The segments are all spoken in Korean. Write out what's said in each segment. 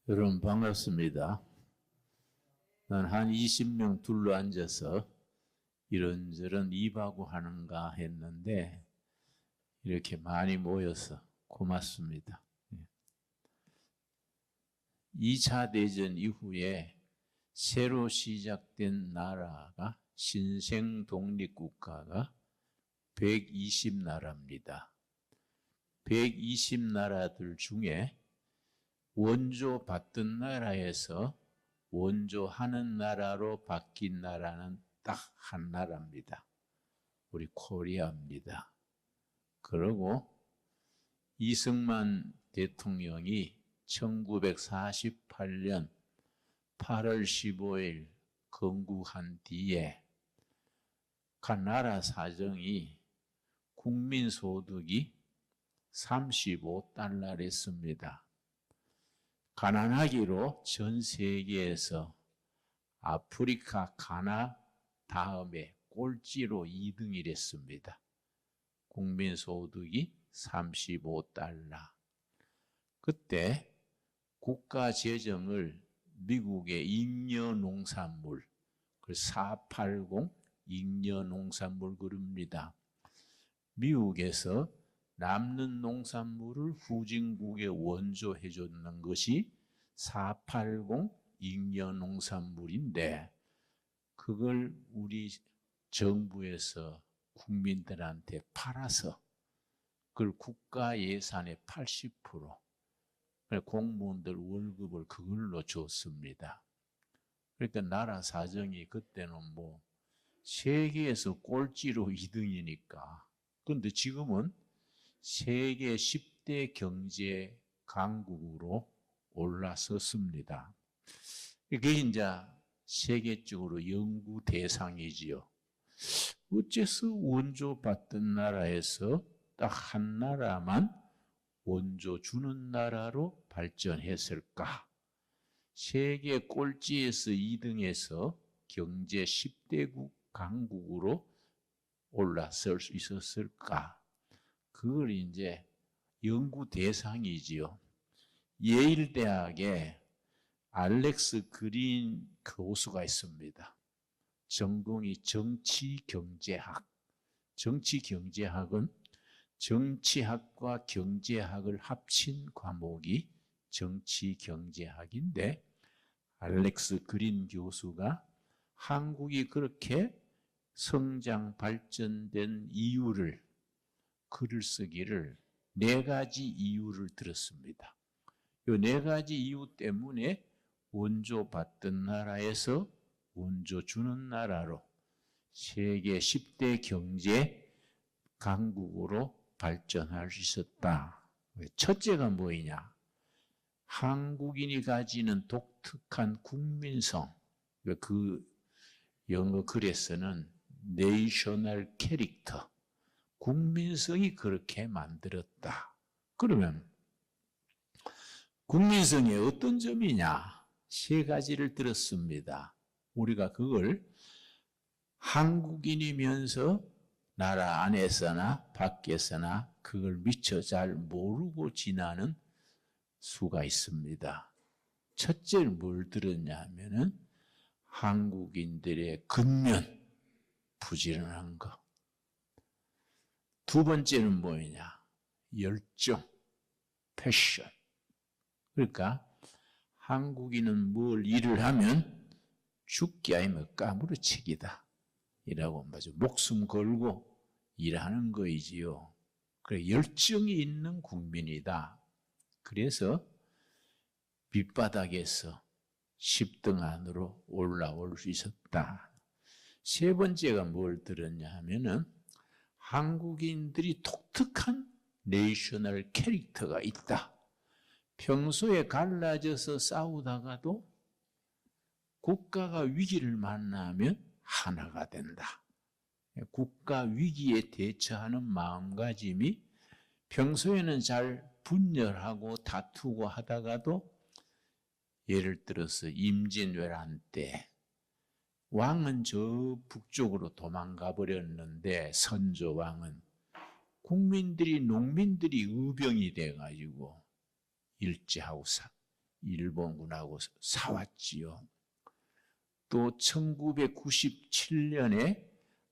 여러분 반갑습니다. 난 한 20명 둘러 앉아서 이런저런 입하고 하는가 했는데 이렇게 많이 모여서 고맙습니다. 2차 대전 이후에 새로 시작된 나라가 신생 독립국가가 120나라입니다. 120나라들 중에 원조 받던 나라에서 원조하는 나라로 바뀐 나라는 딱 한 나라입니다. 우리 코리아입니다. 그리고 이승만 대통령이 1948년 8월 15일 건국한 뒤에 각 나라 사정이 국민소득이 35달러랬습니다. 가난하기로 전 세계에서 아프리카 가나 다음에 꼴찌로 2등이랬습니다. 국민소득이 35달러. 그때 국가재정을 미국의 잉여농산물, 480 잉여농산물 그럽니다. 미국에서 남는 농산물을 후진국에 원조해 줬는 것이 480 잉여농산물인데 그걸 우리 정부에서 국민들한테 팔아서 그걸 국가 예산의 80% 공무원들 월급을 그걸로 줬습니다. 그러니까 나라 사정이 그때는 세계에서 꼴찌로 2등이니까. 그런데 지금은 세계 10대 경제 강국으로 올라섰습니다. 이게 이제 세계적으로 연구 대상이지요. 어째서 원조 받던 나라에서 딱 한 나라만 원조 주는 나라로 발전했을까? 세계 꼴찌에서 2등에서 경제 10대국 강국으로 올라설 수 있었을까? 그걸 이제 연구 대상이지요. 예일 대학에 알렉스 그린 교수가 있습니다. 전공이 정치경제학. 정치경제학은 정치학과 경제학을 합친 과목이 정치경제학인데 알렉스 그린 교수가 한국이 그렇게 성장 발전된 이유를 글을 쓰기를 4가지 이유를 들었습니다. 이 4가지 이유 때문에 원조 받던 나라에서 원조 주는 나라로 세계 10대 경제 강국으로 발전할 수 있었다. 첫째가 뭐이냐? 한국인이 가지는 독특한 국민성. 그 영어 글에서는 내셔널 캐릭터. 국민성이 그렇게 만들었다. 그러면 국민성의 어떤 점이냐? 3가지를 들었습니다. 우리가 그걸 한국인이면서 나라 안에서나 밖에서나 그걸 미처 잘 모르고 지나는 수가 있습니다. 첫째는 뭘 들었냐 하면은 한국인들의 근면, 부지런한 것. 두 번째는 뭐냐? 열정, 패션. 그러니까 한국인은 뭘 일을 하면 죽기 아니면 까무러치기다. 이라고 말이죠. 목숨 걸고 일하는 거이지요. 그래, 열정이 있는 국민이다. 그래서 밑바닥에서 10등 안으로 올라올 수 있었다. 세 번째가 뭘 들었냐 하면은 한국인들이 독특한 내셔널 캐릭터가 있다. 평소에 갈라져서 싸우다가도 국가가 위기를 만나면 하나가 된다. 국가 위기에 대처하는 마음가짐이 평소에는 잘 분열하고 다투고 하다가도 예를 들어서 임진왜란 때 왕은 저 북쪽으로 도망가 버렸는데 선조왕은 국민들이 농민들이 의병이 돼가지고 일제하고 일본군하고 싸웠지요. 또 1997년에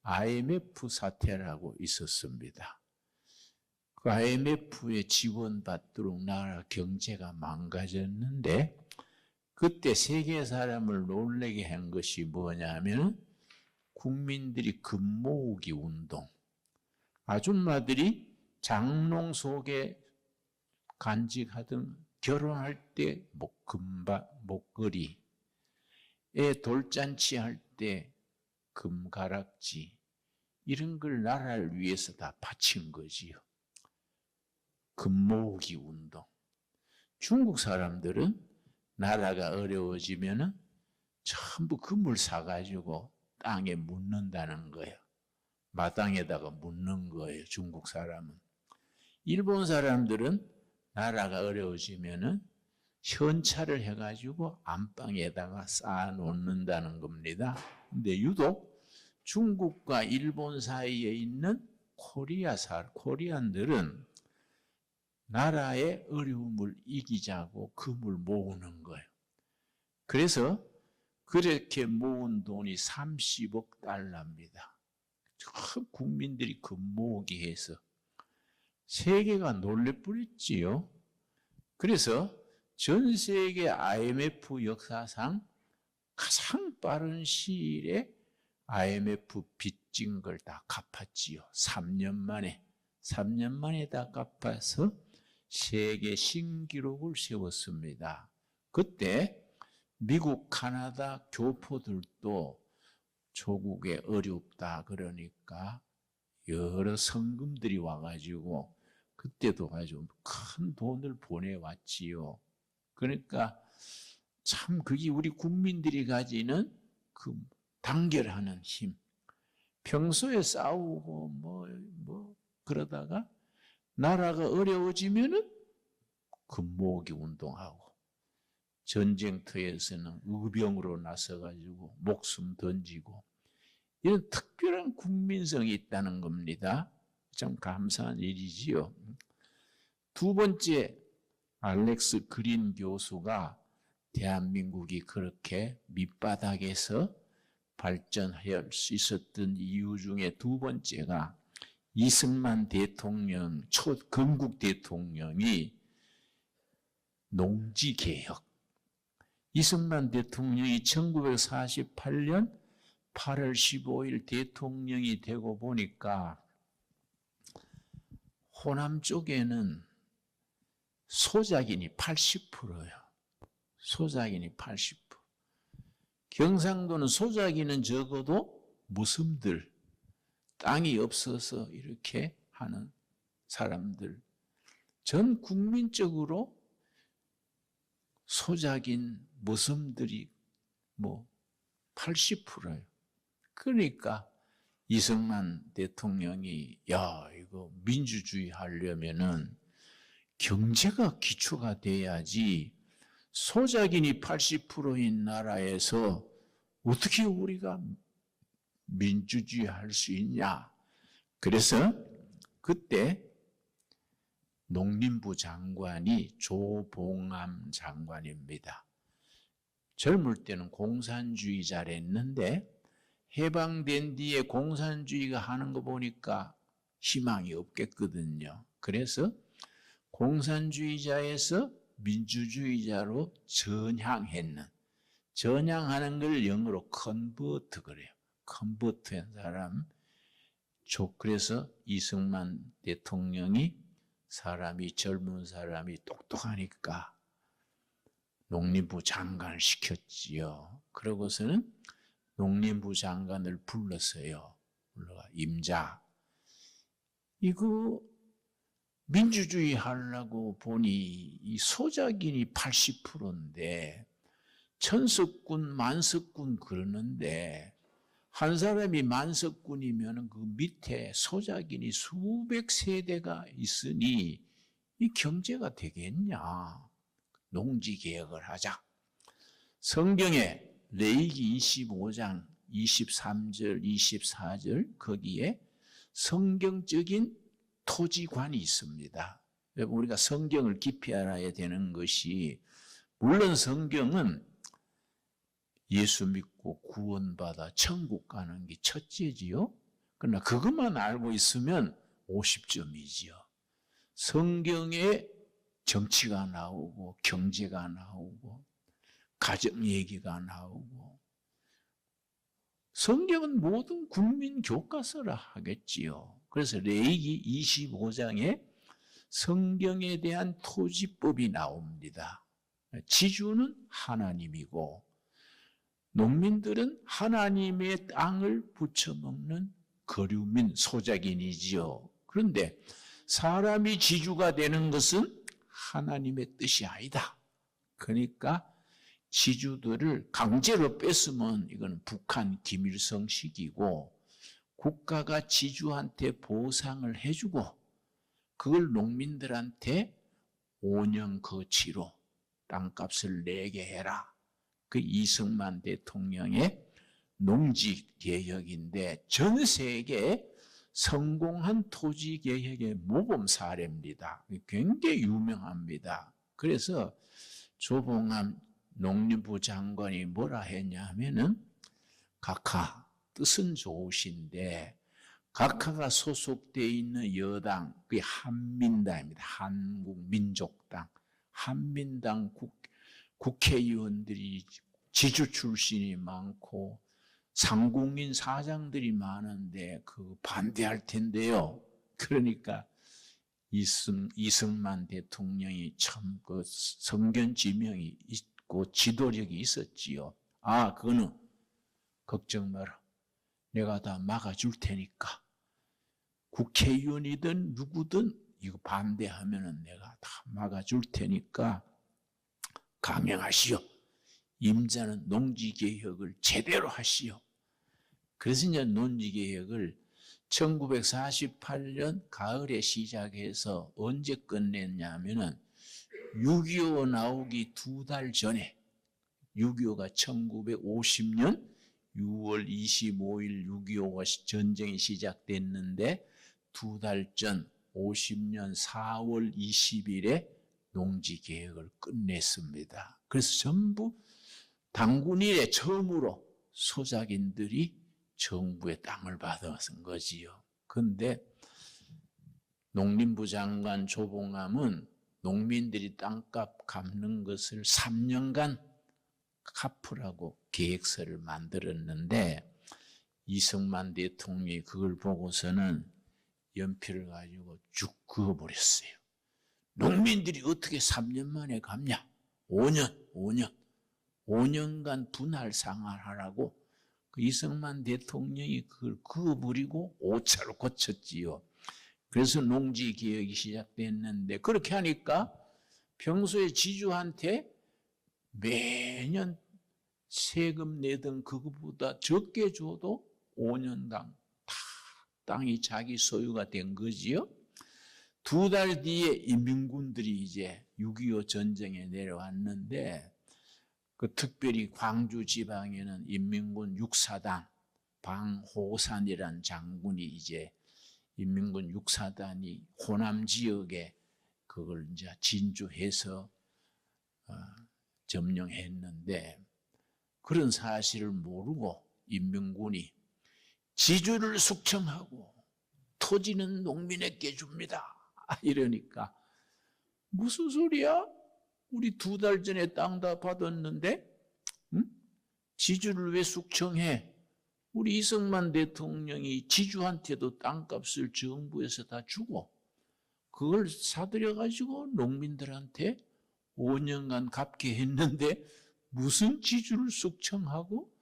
IMF 사태라고 있었습니다. 그 IMF에 지원받도록 나라 경제가 망가졌는데 그때 세계 사람을 놀라게 한 것이 뭐냐면 국민들이 금 모으기 운동. 아줌마들이 장롱 속에 간직하던 결혼할 때 목걸이, 애 돌잔치 할 때 금가락지, 이런 걸 나라를 위해서 다 바친 거지요. 금 모으기 운동. 중국 사람들은 나라가 어려워지면은 전부 금을 사가지고 땅에 묻는다는 거예요. 마당에다가 묻는 거예요, 중국 사람은. 일본 사람들은 나라가 어려워지면은 현찰을 해가지고 안방에다가 쌓아놓는다는 겁니다. 근데 유독 중국과 일본 사이에 있는 코리안들은 나라의 어려움을 이기자고 금을 모으는 거예요. 그래서 그렇게 모은 돈이 30억 달러입니다. 국민들이 금 모으기 해서 세계가 놀래버렸지요. 그래서 전 세계 IMF 역사상 가장 빠른 시일에 IMF 빚진 걸 다 갚았지요. 3년 만에 다 갚아서 세계 신기록을 세웠습니다. 그때 미국, 카나다 교포들도 조국에 어렵다 그러니까 여러 성금들이 와가지고 그때도 아주 큰 돈을 보내왔지요. 그러니까 참 그게 우리 국민들이 가지는 그 단결하는 힘. 평소에 싸우고 뭐 그러다가 나라가 어려워지면은 금 모으기 운동하고 전쟁터에서는 의병으로 나서가지고 목숨 던지고 이런 특별한 국민성이 있다는 겁니다. 참 감사한 일이지요. 두 번째, 알렉스 그린 교수가 대한민국이 그렇게 밑바닥에서 발전할 수 있었던 이유 중에 두 번째가 이승만 대통령, 건국 대통령이 농지개혁. 이승만 대통령이 1948년 8월 15일 대통령이 되고 보니까 호남 쪽에는 소작인이 80%예요. 소작인이 80%. 경상도는 소작인은 적어도 무슴들, 땅이 없어서 이렇게 하는 사람들. 전 국민적으로 소작인 무슴들이 80%예요. 그러니까 이승만 대통령이 이거 민주주의 하려면은 경제가 기초가 돼야지 소작인이 80%인 나라에서 어떻게 우리가 민주주의 할 수 있냐. 그래서 그때 농림부 장관이 조봉암 장관입니다. 젊을 때는 공산주의자랬는데 해방된 뒤에 공산주의가 하는 거 보니까 희망이 없겠거든요. 그래서 공산주의자에서 민주주의자로 전향하는 걸 영어로 컨버트 그래요. 컨버트한 사람. 그래서 이승만 대통령이 젊은 사람이 똑똑하니까 농림부 장관을 시켰지요. 그러고서는 농림부 장관을 불렀어요. 임자. 이거 민주주의 하려고 보니 이 소작인이 80%인데 천석군, 만석군 그러는데 한 사람이 만석군이면 그 밑에 소작인이 수백 세대가 있으니 이 경제가 되겠냐. 농지개혁을 하자. 성경에 레위기 25장 23절, 24절 거기에 성경적인 토지관이 있습니다. 우리가 성경을 깊이 알아야 되는 것이 물론 성경은 예수 믿고 구원받아 천국 가는 게 첫째지요. 그러나 그것만 알고 있으면 50점이지요. 성경에 정치가 나오고 경제가 나오고 가정 얘기가 나오고 성경은 모든 국민 교과서라 하겠지요. 그래서 레위기 25장에 성경에 대한 토지법이 나옵니다. 지주는 하나님이고 농민들은 하나님의 땅을 부쳐먹는 거류민 소작인이지요. 그런데 사람이 지주가 되는 것은 하나님의 뜻이 아니다. 그러니까 지주들을 강제로 뺏으면 이건 북한 김일성식이고 국가가 지주한테 보상을 해주고 그걸 농민들한테 5년 거치로 땅값을 내게 해라. 그 이승만 대통령의 농지개혁인데 전 세계에 성공한 토지개혁의 모범 사례입니다. 굉장히 유명합니다. 그래서 조봉암 농림부 장관이 뭐라 했냐 하면은 각하 뜻은 좋으신데 각하가 소속되어 있는 여당, 그게 한민당입니다. 한국민족당, 한민당 국회의원들이 지주 출신이 많고 상공인 사장들이 많은데 그 반대할 텐데요. 그러니까 이승만 대통령이 참 그 성견지명이 있고 지도력이 있었지요. 아, 그거는 걱정 마라. 내가 다 막아줄 테니까. 국회의원이든 누구든 이거 반대하면은 내가 다 막아줄 테니까 강행하시오. 임자는 농지개혁을 제대로 하시오. 그래서 이제 농지개혁을 1948년 가을에 시작해서 언제 끝냈냐면은 6.25 나오기 2달 전에 6.25가 1950년 6월 25일 6.25가 전쟁이 시작됐는데 2달 전 50년 4월 20일에 농지개혁을 끝냈습니다. 그래서 전부 당군 이래 처음으로 소작인들이 정부의 땅을 받아쓴 거지요. 그런데 농림부 장관 조봉암은 농민들이 땅값 갚는 것을 3년간 갚으라고 계획서를 만들었는데 이승만 대통령이 그걸 보고서는 연필을 가지고 쭉 그어버렸어요. 농민들이 어떻게 3년 만에 갚냐? 5년간 분할 상환하라고 그 이승만 대통령이 그걸 그어버리고 5차로 고쳤지요. 그래서 농지개혁이 시작됐는데 그렇게 하니까 평소에 지주한테 매년 세금 내던 그것보다 적게 줘도 5년당 다 땅이 자기 소유가 된 거지요. 2달 뒤에 인민군들이 이제 6.25 전쟁에 내려왔는데 그 특별히 광주 지방에는 인민군 육사단 방호산이라는 장군이 이제 인민군 육사단이 호남 지역에 그걸 이제 진주해서 점령했는데 그런 사실을 모르고 인민군이 지주를 숙청하고 토지는 농민에게 줍니다. 이러니까 무슨 소리야? 우리 2달 전에 땅 다 받았는데 지주를 왜 숙청해? 우리 이승만 대통령이 지주한테도 땅값을 정부에서 다 주고 그걸 사들여가지고 농민들한테 5년간 갚게 했는데 무슨 지주를 숙청하고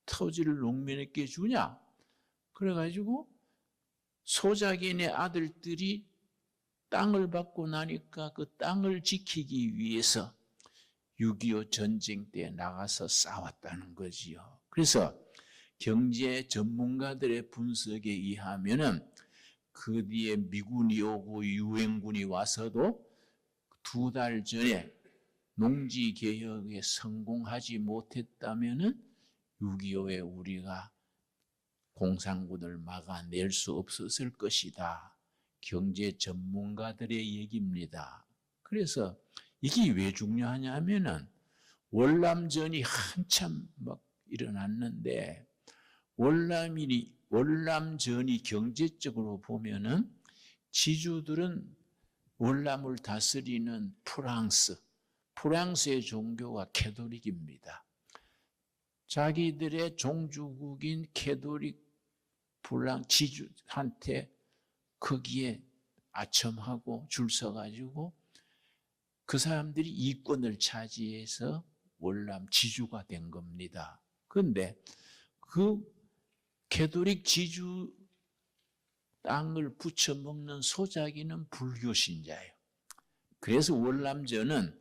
토지를 농민에게 주냐? 그래가지고 소작인의 아들들이 땅을 받고 나니까 그 땅을 지키기 위해서 6.25 전쟁 때 나가서 싸웠다는 거지요. 그래서 경제 전문가들의 분석에 의하면은 그 뒤에 미군이 오고 유엔군이 와서도 2달 전에 농지개혁에 성공하지 못했다면은 6.25에 우리가 공산군을 막아낼 수 없었을 것이다. 경제 전문가들의 얘기입니다. 그래서 이게 왜 중요하냐면은 월남전이 한참 막 일어났는데 월남전이 경제적으로 보면은 지주들은 월남을 다스리는 프랑스의 종교가 캐톨릭입니다. 자기들의 종주국인 캐톨릭 지주한테 거기에 아첨하고 줄 서가지고 그 사람들이 이권을 차지해서 월남 지주가 된 겁니다. 그런데 그 캐톨릭 지주 땅을 부쳐먹는 소작이는 불교 신자예요. 그래서 월남전은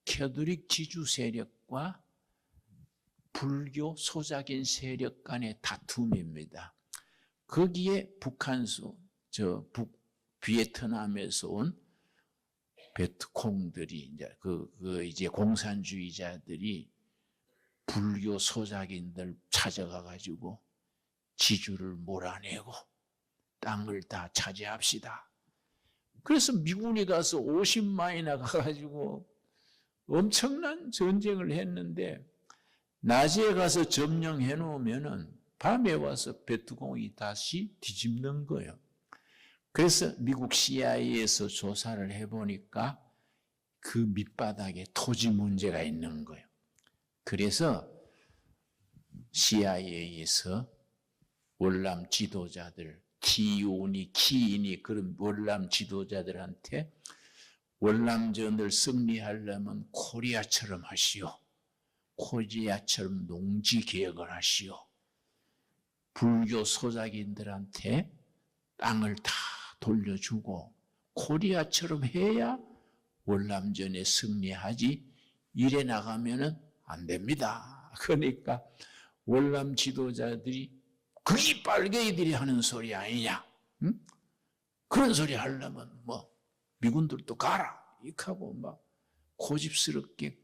캐톨릭 지주 세력과 불교 소작인 세력 간의 다툼입니다. 거기에 비에트남에서 온 베트콩들이 이제 공산주의자들이 불교 소작인들 찾아가 가지고 지주를 몰아내고 땅을 다 차지합시다. 그래서 미군이 가서 50만이나 가가지고 엄청난 전쟁을 했는데 낮에 가서 점령해 놓으면은 밤에 와서 베트콩이 다시 뒤집는 거예요. 그래서 미국 CIA에서 조사를 해보니까 그 밑바닥에 토지 문제가 있는 거예요. 그래서 CIA에서 월남 지도자들, 키인이 그런 월남 지도자들한테 월남전을 승리하려면 코리아처럼 하시오. 코리아처럼 농지 개혁을 하시오. 불교 소작인들한테 땅을 다 돌려주고 코리아처럼 해야 월남전에 승리하지 이래 나가면은 안 됩니다. 그러니까 월남 지도자들이 그게 빨갱이들이 하는 소리 아니냐? 응? 그런 소리 하려면 미군들도 가라 이렇게 하고 막 고집스럽게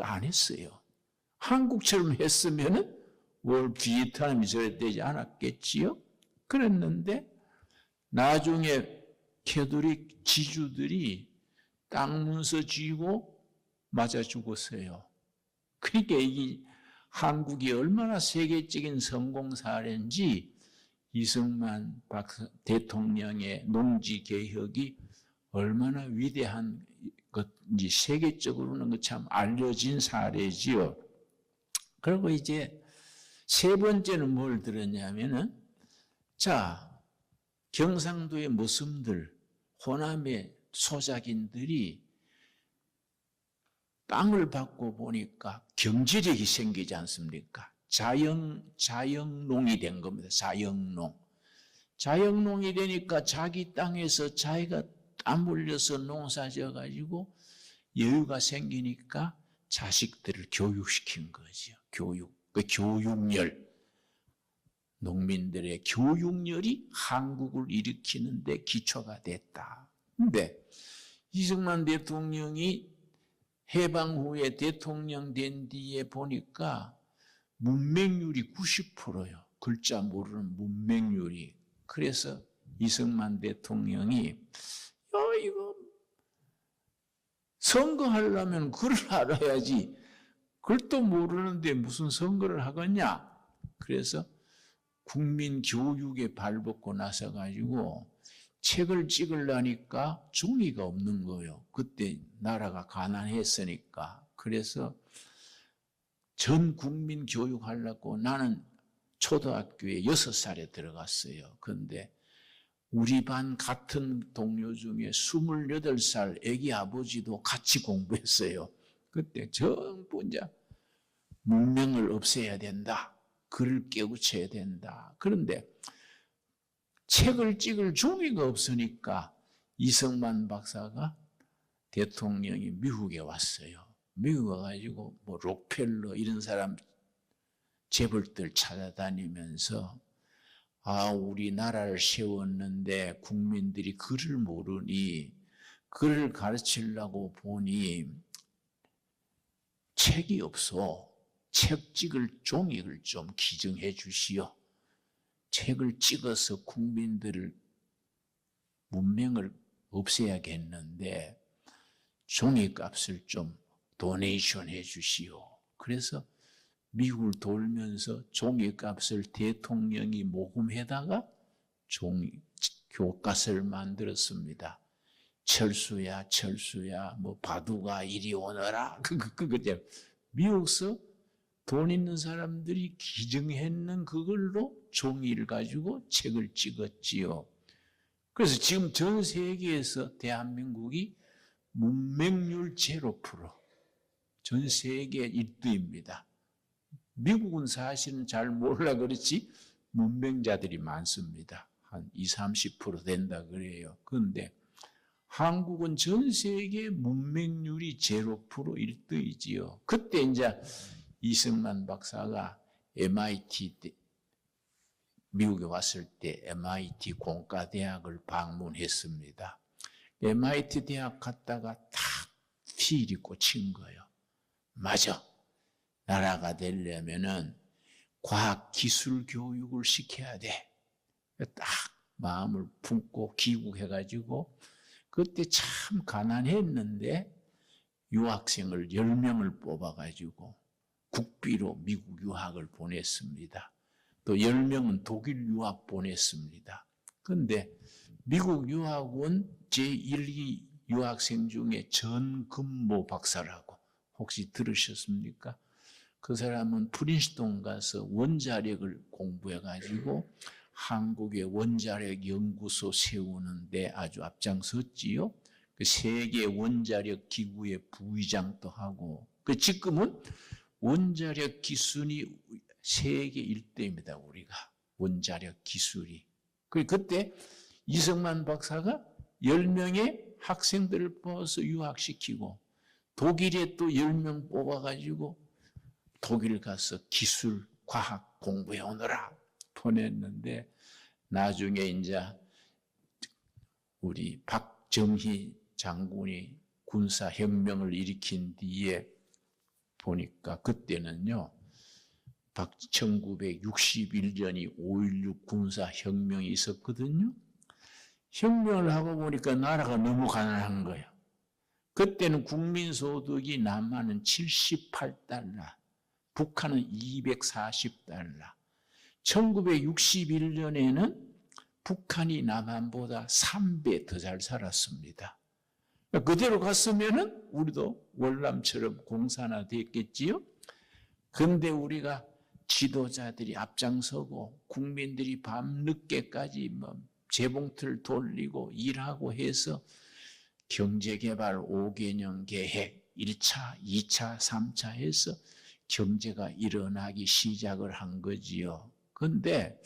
안 했어요. 한국처럼 했으면은 비에트남이 저래 되지 않았겠지요? 그랬는데 나중에 캐톨릭 지주들이 땅 문서 쥐고 맞아 죽었어요. 그러니까 이 한국이 얼마나 세계적인 성공 사례인지 이승만 대통령의 농지 개혁이 얼마나 위대한 것인지 세계적으로는 참 알려진 사례지요. 그리고 이제 세 번째는 뭘 들었냐면은 경상도의 머슴들, 호남의 소작인들이 땅을 받고 보니까 경제력이 생기지 않습니까? 자영농이 된 겁니다. 자영농이 되니까 자기 땅에서 자기가 땀 흘려서 농사 지어가지고 여유가 생기니까 자식들을 교육시킨 거죠. 교육열. 농민들의 교육열이 한국을 일으키는 데 기초가 됐다. 근데 이승만 대통령이 해방 후에 대통령 된 뒤에 보니까 문맹률이 90%예요. 글자 모르는 문맹률이. 그래서 이승만 대통령이 이거 선거하려면 글을 알아야지. 글도 모르는데 무슨 선거를 하겠냐. 그래서 국민 교육에 발벗고 나서 가지고 책을 찍으려니까 종이가 없는 거예요. 그때 나라가 가난했으니까. 그래서 전 국민 교육하려고 나는 초등학교에 6살에 들어갔어요. 그런데 우리 반 같은 동료 중에 28살 애기 아버지도 같이 공부했어요. 그때 전부 이제 문명을 없애야 된다. 글을 깨우쳐야 된다. 그런데 책을 찍을 종이가 없으니까 이승만 박사가 대통령이 미국에 왔어요. 미국 와가지고 록펠러 이런 사람 재벌들 찾아다니면서 우리나라를 세웠는데 국민들이 글을 모르니 글을 가르치려고 보니 책이 없어. 책 찍을 종이를 좀 기증해 주시오. 책을 찍어서 국민들을 문명을 없애야겠는데 종이값을 좀 도네이션 해 주시오. 그래서 미국을 돌면서 종이값을 대통령이 모금해다가 교과서를 만들었습니다. 철수야, 철수야, 뭐 바둑아 이리 오너라. 그거죠. 미국서 돈 있는 사람들이 기증했는 그걸로 종이를 가지고 책을 찍었지요. 그래서 지금 전 세계에서 대한민국이 문맹률 0%, 전 세계 1등입니다. 미국은 사실은 잘 몰라 그렇지 문맹자들이 많습니다. 한 20-30% 된다 그래요. 그런데 한국은 전 세계 문맹률이 0% 1등이지요. 그때 이제 이승만 박사가 MIT 미국에 왔을 때 MIT 공과대학을 방문했습니다. MIT 대학 갔다가 딱 필이 꽂힌 거예요. 맞아. 나라가 되려면은 과학 기술 교육을 시켜야 돼. 딱 마음을 품고 귀국해가지고 그때 참 가난했는데 유학생을 10명을 뽑아가지고 국비로 미국 유학을 보냈습니다. 또 10명은 독일 유학 보냈습니다. 그런데 미국 유학원 제1기 유학생 중에 전근모 박사라고 혹시 들으셨습니까? 그 사람은 프린스턴 가서 원자력을 공부해가지고 한국의 원자력 연구소 세우는데 아주 앞장섰지요. 그 세계 원자력 기구의 부의장도 하고, 지금은 원자력 기술이 세계 1등입니다. 우리가 원자력 기술이. 그때 이승만 박사가 10명의 학생들을 뽑아서 유학시키고 독일에 또 10명 뽑아가지고 독일 가서 기술, 과학 공부해 오너라 보냈는데 나중에 이제 우리 박정희 장군이 군사혁명을 일으킨 뒤에 보니까 그때는요 1961년이 5.16 군사혁명이 있었거든요. 혁명을 하고 보니까 나라가 너무 가난한 거예요. 그때는 국민소득이 남한은 78달러, 북한은 240달러. 1961년에는 북한이 남한보다 3배 더 잘 살았습니다. 그대로 갔으면은 우리도 월남처럼 공산화 됐겠지요? 근데 우리가 지도자들이 앞장서고 국민들이 밤늦게까지 재봉틀 돌리고 일하고 해서 경제개발 5개년 계획 1차, 2차, 3차 해서 경제가 일어나기 시작을 한 거지요. 그런데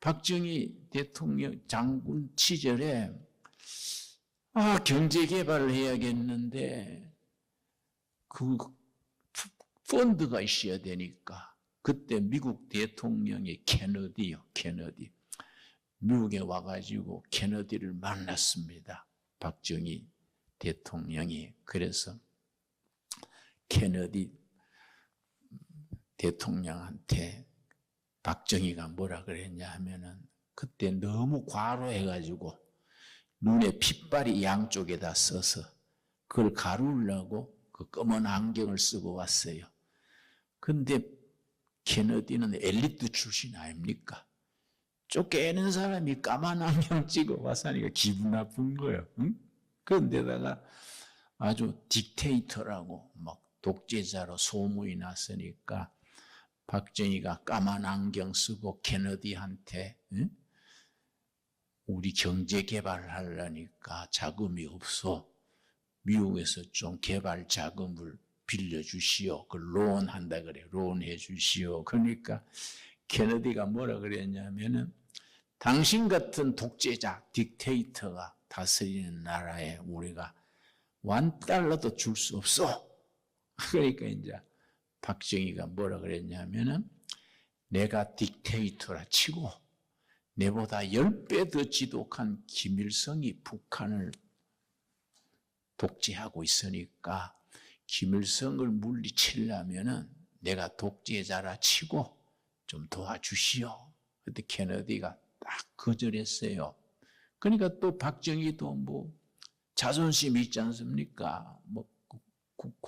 박정희 대통령 장군 시절에 경제개발을 해야겠는데 그 펀드가 있어야 되니까 그때 미국 대통령이 케너디요. 미국에 와가지고 케너디를 만났습니다. 박정희 대통령이. 그래서 케너디 대통령한테 박정희가 뭐라 그랬냐 하면은 그때 너무 과로해가지고 눈에 핏발이 양쪽에다 써서 그걸 가루려고 그 검은 안경을 쓰고 왔어요. 근데 케너디는 엘리트 출신 아닙니까? 쫓겨는 사람이 까만 안경 찍어 왔으니까 기분 나쁜 거예요. 응? 그런데다가 아주 딕테이터라고 막 독재자로 소문이 났으니까 박정희가 까만 안경 쓰고 케너디한테 우리 경제 개발을 하려니까 자금이 없어. 미국에서 좀 개발 자금을 빌려주시오. 그 론 한다 그래. 론 해주시오. 그러니까 케너디가 뭐라 그랬냐면은 당신 같은 독재자, 딕테이터가 다스리는 나라에 우리가 $1도 줄 수 없어. 그러니까 이제 박정희가 뭐라 그랬냐면은 내가 딕테이터라 치고 내보다 10배 더 지독한 김일성이 북한을 독재하고 있으니까 김일성을 물리치려면은 내가 독재자라 치고 좀 도와주시오. 그때 케너디가 딱 거절했어요. 그러니까 또 박정희도 뭐 자존심이 있지 않습니까? 뭐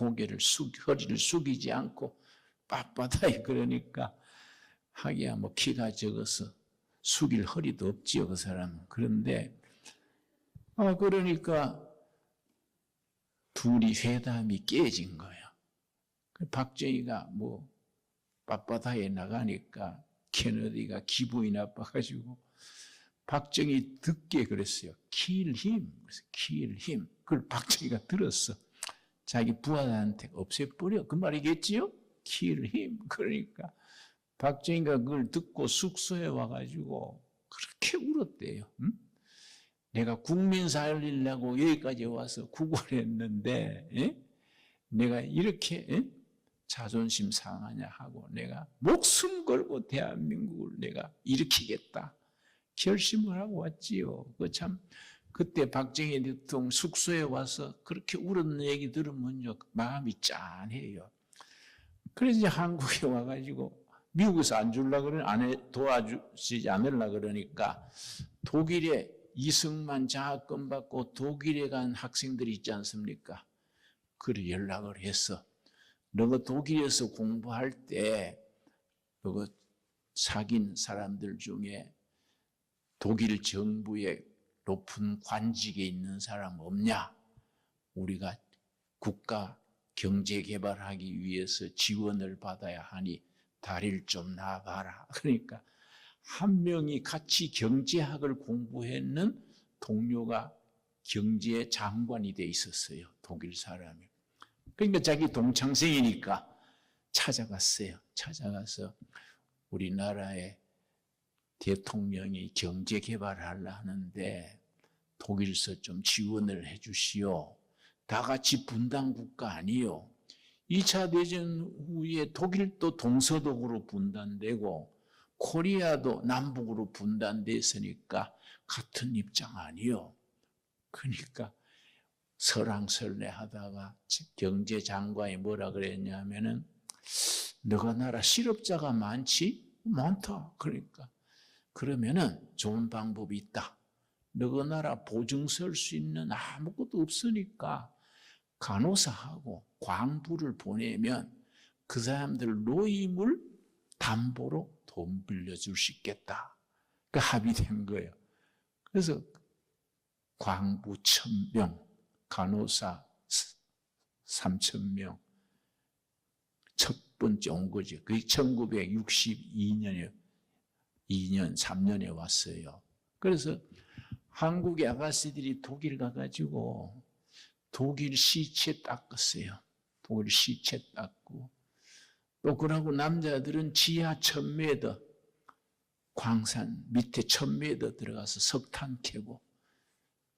허리를 숙이지 않고 빳빳하게 그러니까 하기야 뭐 키가 적어서 숙일 허리도 없지요, 그 사람은. 그런데 그러니까 둘이 회담이 깨진 거예요. 박정희가 뭐 빳빳하게 나가니까 케네디가 기분이 나빠가지고 박정희 듣게 그랬어요. Kill him. 그래서 Kill him. 그걸 박정희가 들었어. 자기 부하들한테 없애버려. 그 말이겠지요? Kill him. 그러니까 박정희가 그걸 듣고 숙소에 와가지고 그렇게 울었대요. 응? 내가 국민 살리려고 여기까지 와서 구걸했는데 내가 이렇게 자존심 상하냐 하고 내가 목숨 걸고 대한민국을 내가 일으키겠다 결심을 하고 왔지요. 그때 박정희 대통령 숙소에 와서 그렇게 울었는 얘기 들으면요 마음이 짠해요. 그래서 이제 한국에 와가지고 미국에서 안 주려고 도와주지 않으려고 그러니까 독일에 이승만 장학금 받고 독일에 간 학생들이 있지 않습니까? 그래 연락을 해서 너가 독일에서 공부할 때 너가 사귄 사람들 중에 독일 정부의 높은 관직에 있는 사람 없냐? 우리가 국가 경제 개발하기 위해서 지원을 받아야 하니 다리를 좀 놔봐라. 그러니까 한 명이 같이 경제학을 공부했는 동료가 경제장관이 돼 있었어요. 독일 사람이. 그러니까 자기 동창생이니까 찾아갔어요. 찾아가서 우리나라의 대통령이 경제 개발을 하려 하는데 독일에서 좀 지원을 해 주시오. 다 같이 분단국가 아니요. 2차 대전 후에 독일도 동서독으로 분단되고 코리아도 남북으로 분단됐으니까 같은 입장 아니요. 그러니까 설왕설래 하다가 경제장관이 뭐라 그랬냐면은 너가 나라 실업자가 많지? 많다. 그러니까 그러면은 좋은 방법이 있다. 너가 나라 보증 설 수 있는 아무것도 없으니까 간호사하고 광부를 보내면 그 사람들 노임을 담보로 돈 빌려줄 수 있겠다. 그 합의된 거예요. 그래서 광부 1,000명, 간호사 3,000명 첫 번째 온 거죠. 그게 1962년에 3년에 왔어요. 그래서 한국의 아가씨들이 독일 가가지고 독일 시체 닦았어요. 독일 시체 닦고 또 그러고 남자들은 지하 1,000m 광산 밑에 1,000m 들어가서 석탄 캐고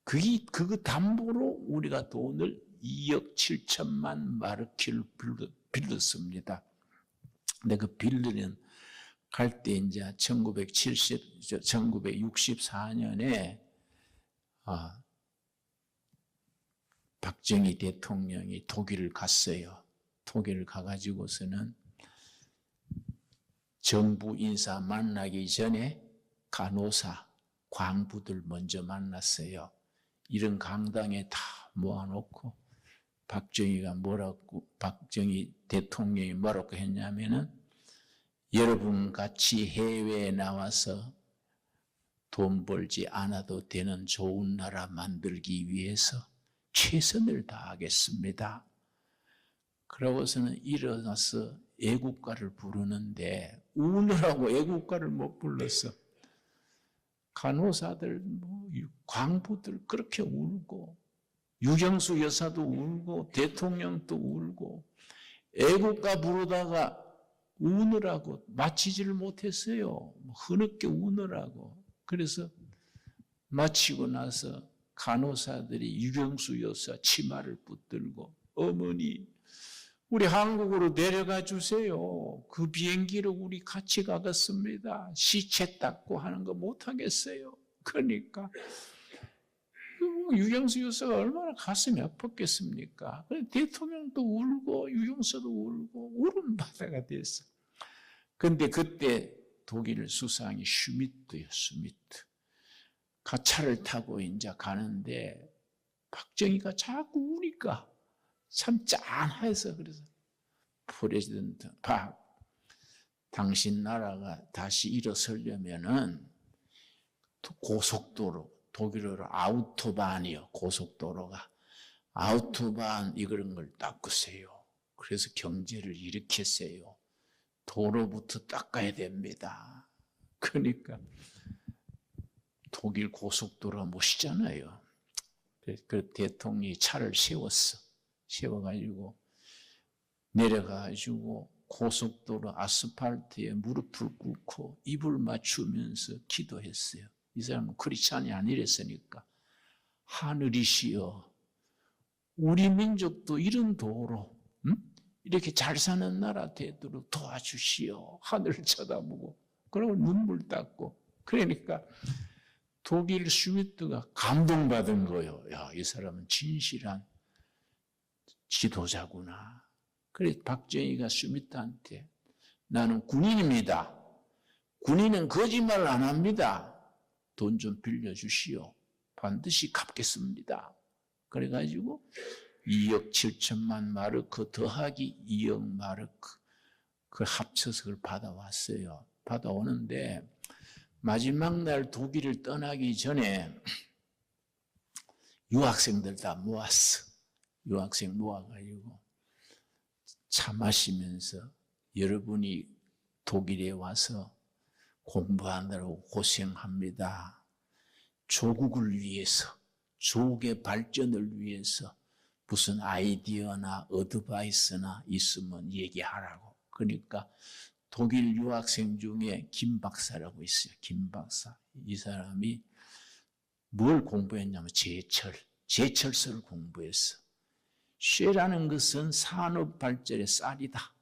그거 담보로 우리가 돈을 2억 7천만 마르크를 빌렸습니다. 근데 그 빌리는 갈 때 이제 1964년에 박정희 대통령이 독일을 갔어요. 독일을 가가지고서는 정부 인사 만나기 전에 간호사, 광부들 먼저 만났어요. 이런 강당에 다 모아놓고 박정희 대통령이 뭐라고 했냐면은 여러분 같이 해외에 나와서 돈 벌지 않아도 되는 좋은 나라 만들기 위해서 최선을 다하겠습니다. 그러고서는 일어나서 애국가를 부르는데 우느라고 애국가를 못 불렀어. 간호사들, 광부들 그렇게 울고 유경수 여사도 울고 대통령도 울고 애국가 부르다가 우느라고 마치지를 못했어요. 흐느껴 우느라고. 그래서 마치고 나서 간호사들이 유경수 여사 치마를 붙들고 어머니 우리 한국으로 내려가 주세요. 그 비행기로 우리 같이 가겠습니다. 시체 닦고 하는 거 못하겠어요. 그러니까 유경수 여사가 얼마나 가슴이 아팠겠습니까? 대통령도 울고 유경수도 울고 울음바다가 됐어. 그런데 그때 독일 수상이 슈미트요. 슈미트. 차를 타고 이제 가는데 박정희가 자꾸 우니까 참 짠해서 그래서 프레지던트 박 당신 나라가 다시 일어서려면은 고속도로 독일어로 아우토반이요. 고속도로가 아우토반 이런 걸 닦으세요. 그래서 경제를 일으켰어요. 도로부터 닦아야 됩니다. 그러니까 독일 고속도로가 멋있잖아요. 그 대통령이 차를 세웠어. 세워가지고 내려가지고 고속도로 아스팔트에 무릎을 꿇고 입을 맞추면서 기도했어요. 이 사람은 크리스찬이 아니랬으니까 하늘이시여 우리 민족도 이런 도로 이렇게 잘 사는 나라 되도록 도와주시오. 하늘을 쳐다보고 그러고 눈물 닦고 그러니까 독일 슈미트가 감동받은 거예요. 야, 이 사람은 진실한 지도자구나. 그래서 박정희가 슈미트한테 나는 군인입니다. 군인은 거짓말 안 합니다. 돈 좀 빌려주시오. 반드시 갚겠습니다. 그래가지고 2억 7천만 마르크 더하기 2억 마르크 그걸 합쳐서 그걸 받아왔어요. 받아오는데 마지막 날 독일을 떠나기 전에 유학생들 다 모았어. 유학생 모아가지고 차 마시면서 여러분이 독일에 와서 공부하느라고 고생합니다. 조국을 위해서, 조국의 발전을 위해서 무슨 아이디어나 어드바이스나 있으면 얘기하라고. 그러니까 독일 유학생 중에 김 박사라고 있어요. 김 박사. 이 사람이 뭘 공부했냐면 제철서를 공부했어. 쇠라는 것은 산업 발전의 쌀이다.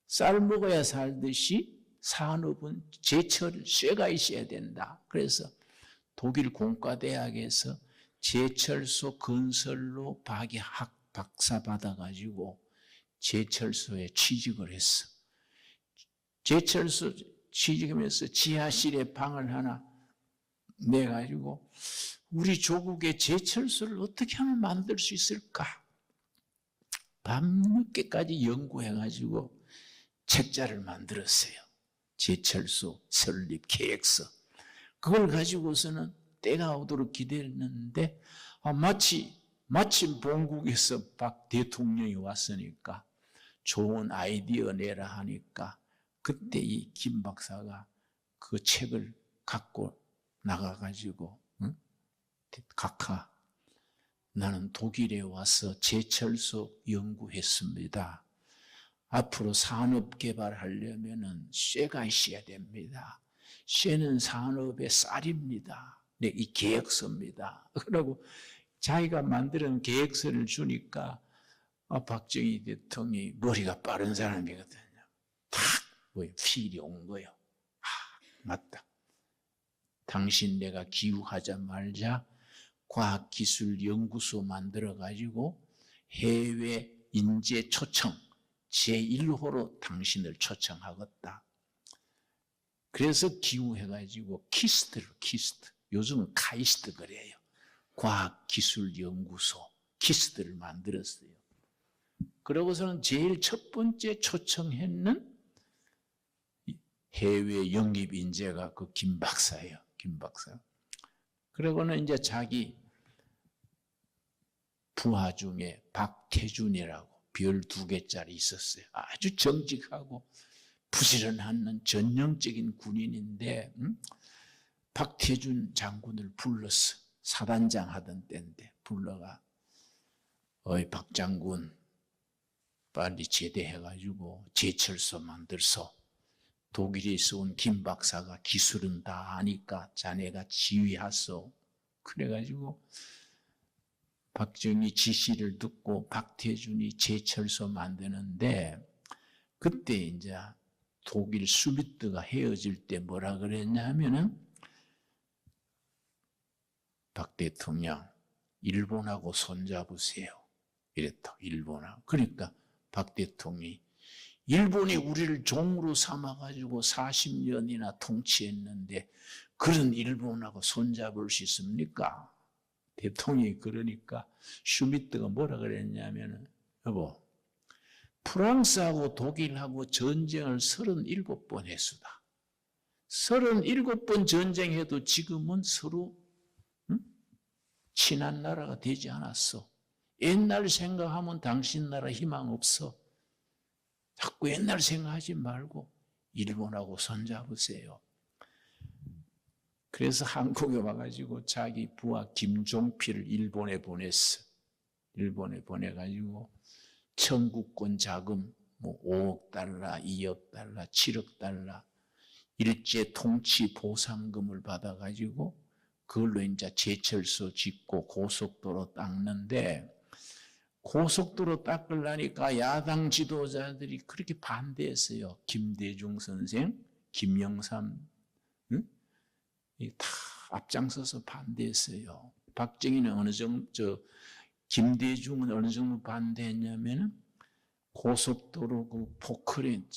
쌀 먹어야 살듯이 산업은 쇠가 있어야 된다. 그래서 독일 공과대학에서 제철소 건설로 박사 받아가지고 제철소에 취직을 했어. 제철소 취직하면서 지하실에 방을 하나 내가지고 우리 조국의 제철소를 어떻게 하면 만들 수 있을까? 밤늦게까지 연구해가지고 책자를 만들었어요. 제철소 설립 계획서. 그걸 가지고서는 때가 오도록 기대했는데 마침 본국에서 박 대통령이 왔으니까 좋은 아이디어 내라 하니까 그때 이 김 박사가 그 책을 갖고 나가가지고 각하 나는 독일에 와서 제철소 연구했습니다. 앞으로 산업 개발하려면 쇠가 있어야 됩니다. 쇠는 산업의 쌀입니다. 네, 이 계획서입니다. 그러고 자기가 만드는 계획서를 주니까 박정희 대통령이 머리가 빠른 사람이거든요. 탁 필이 온 거예요. 맞다. 당신 내가 기후하자마자 과학기술연구소 만들어가지고 해외 인재 초청 제1호로 당신을 초청하겠다. 그래서 기후해가지고 키스트 요즘은 카이스트 그래요. 과학기술연구소 키스트를 만들었어요. 그러고서는 제일 첫 번째 초청했는 해외 영입 인재가 그 김 박사예요. 김 박사. 그러고는 이제 자기 부하 중에 박태준이라고 별 2개짜리 있었어요. 아주 정직하고 부지런한 전형적인 군인인데 박태준 장군을 불렀어. 사단장 하던 때인데 불러가 어이 박 장군 빨리 제대해가지고 제철소 만들소. 독일에서 온 김 박사가 기술은 다 아니까 자네가 지휘하소. 그래가지고 박정희 지시를 듣고 박태준이 제철소 만드는데 그때 이제 독일 슈미트가 헤어질 때 뭐라 그랬냐면은 박 대통령 일본하고 손잡으세요. 이랬다. 일본하고. 그러니까 박 대통령이 일본이 우리를 종으로 삼아가지고 40년이나 통치했는데 그런 일본하고 손잡을 수 있습니까? 대통령이 그러니까 슈미트가 뭐라 그랬냐면은 여보, 프랑스하고 독일하고 전쟁을 37번 했수다. 37번 전쟁해도 지금은 서로 친한 나라가 되지 않았어. 옛날 생각하면 당신 나라 희망 없어. 자꾸 옛날 생각하지 말고 일본하고 손잡으세요. 그래서 한국에 와가지고 자기 부하 김종필을 일본에 보냈어. 일본에 보내가지고 청구권 자금 5억 달러, 2억 달러, 7억 달러 일제 통치 보상금을 받아가지고 그걸로 이제 제철소 짓고 고속도로 닦는데, 고속도로 닦으려니까 야당 지도자들이 그렇게 반대했어요. 김대중 선생, 김영삼 다 앞장서서 반대했어요. 박정희는 어느 정도, 김대중은 어느 정도 반대했냐면은 고속도로 그 포크레인,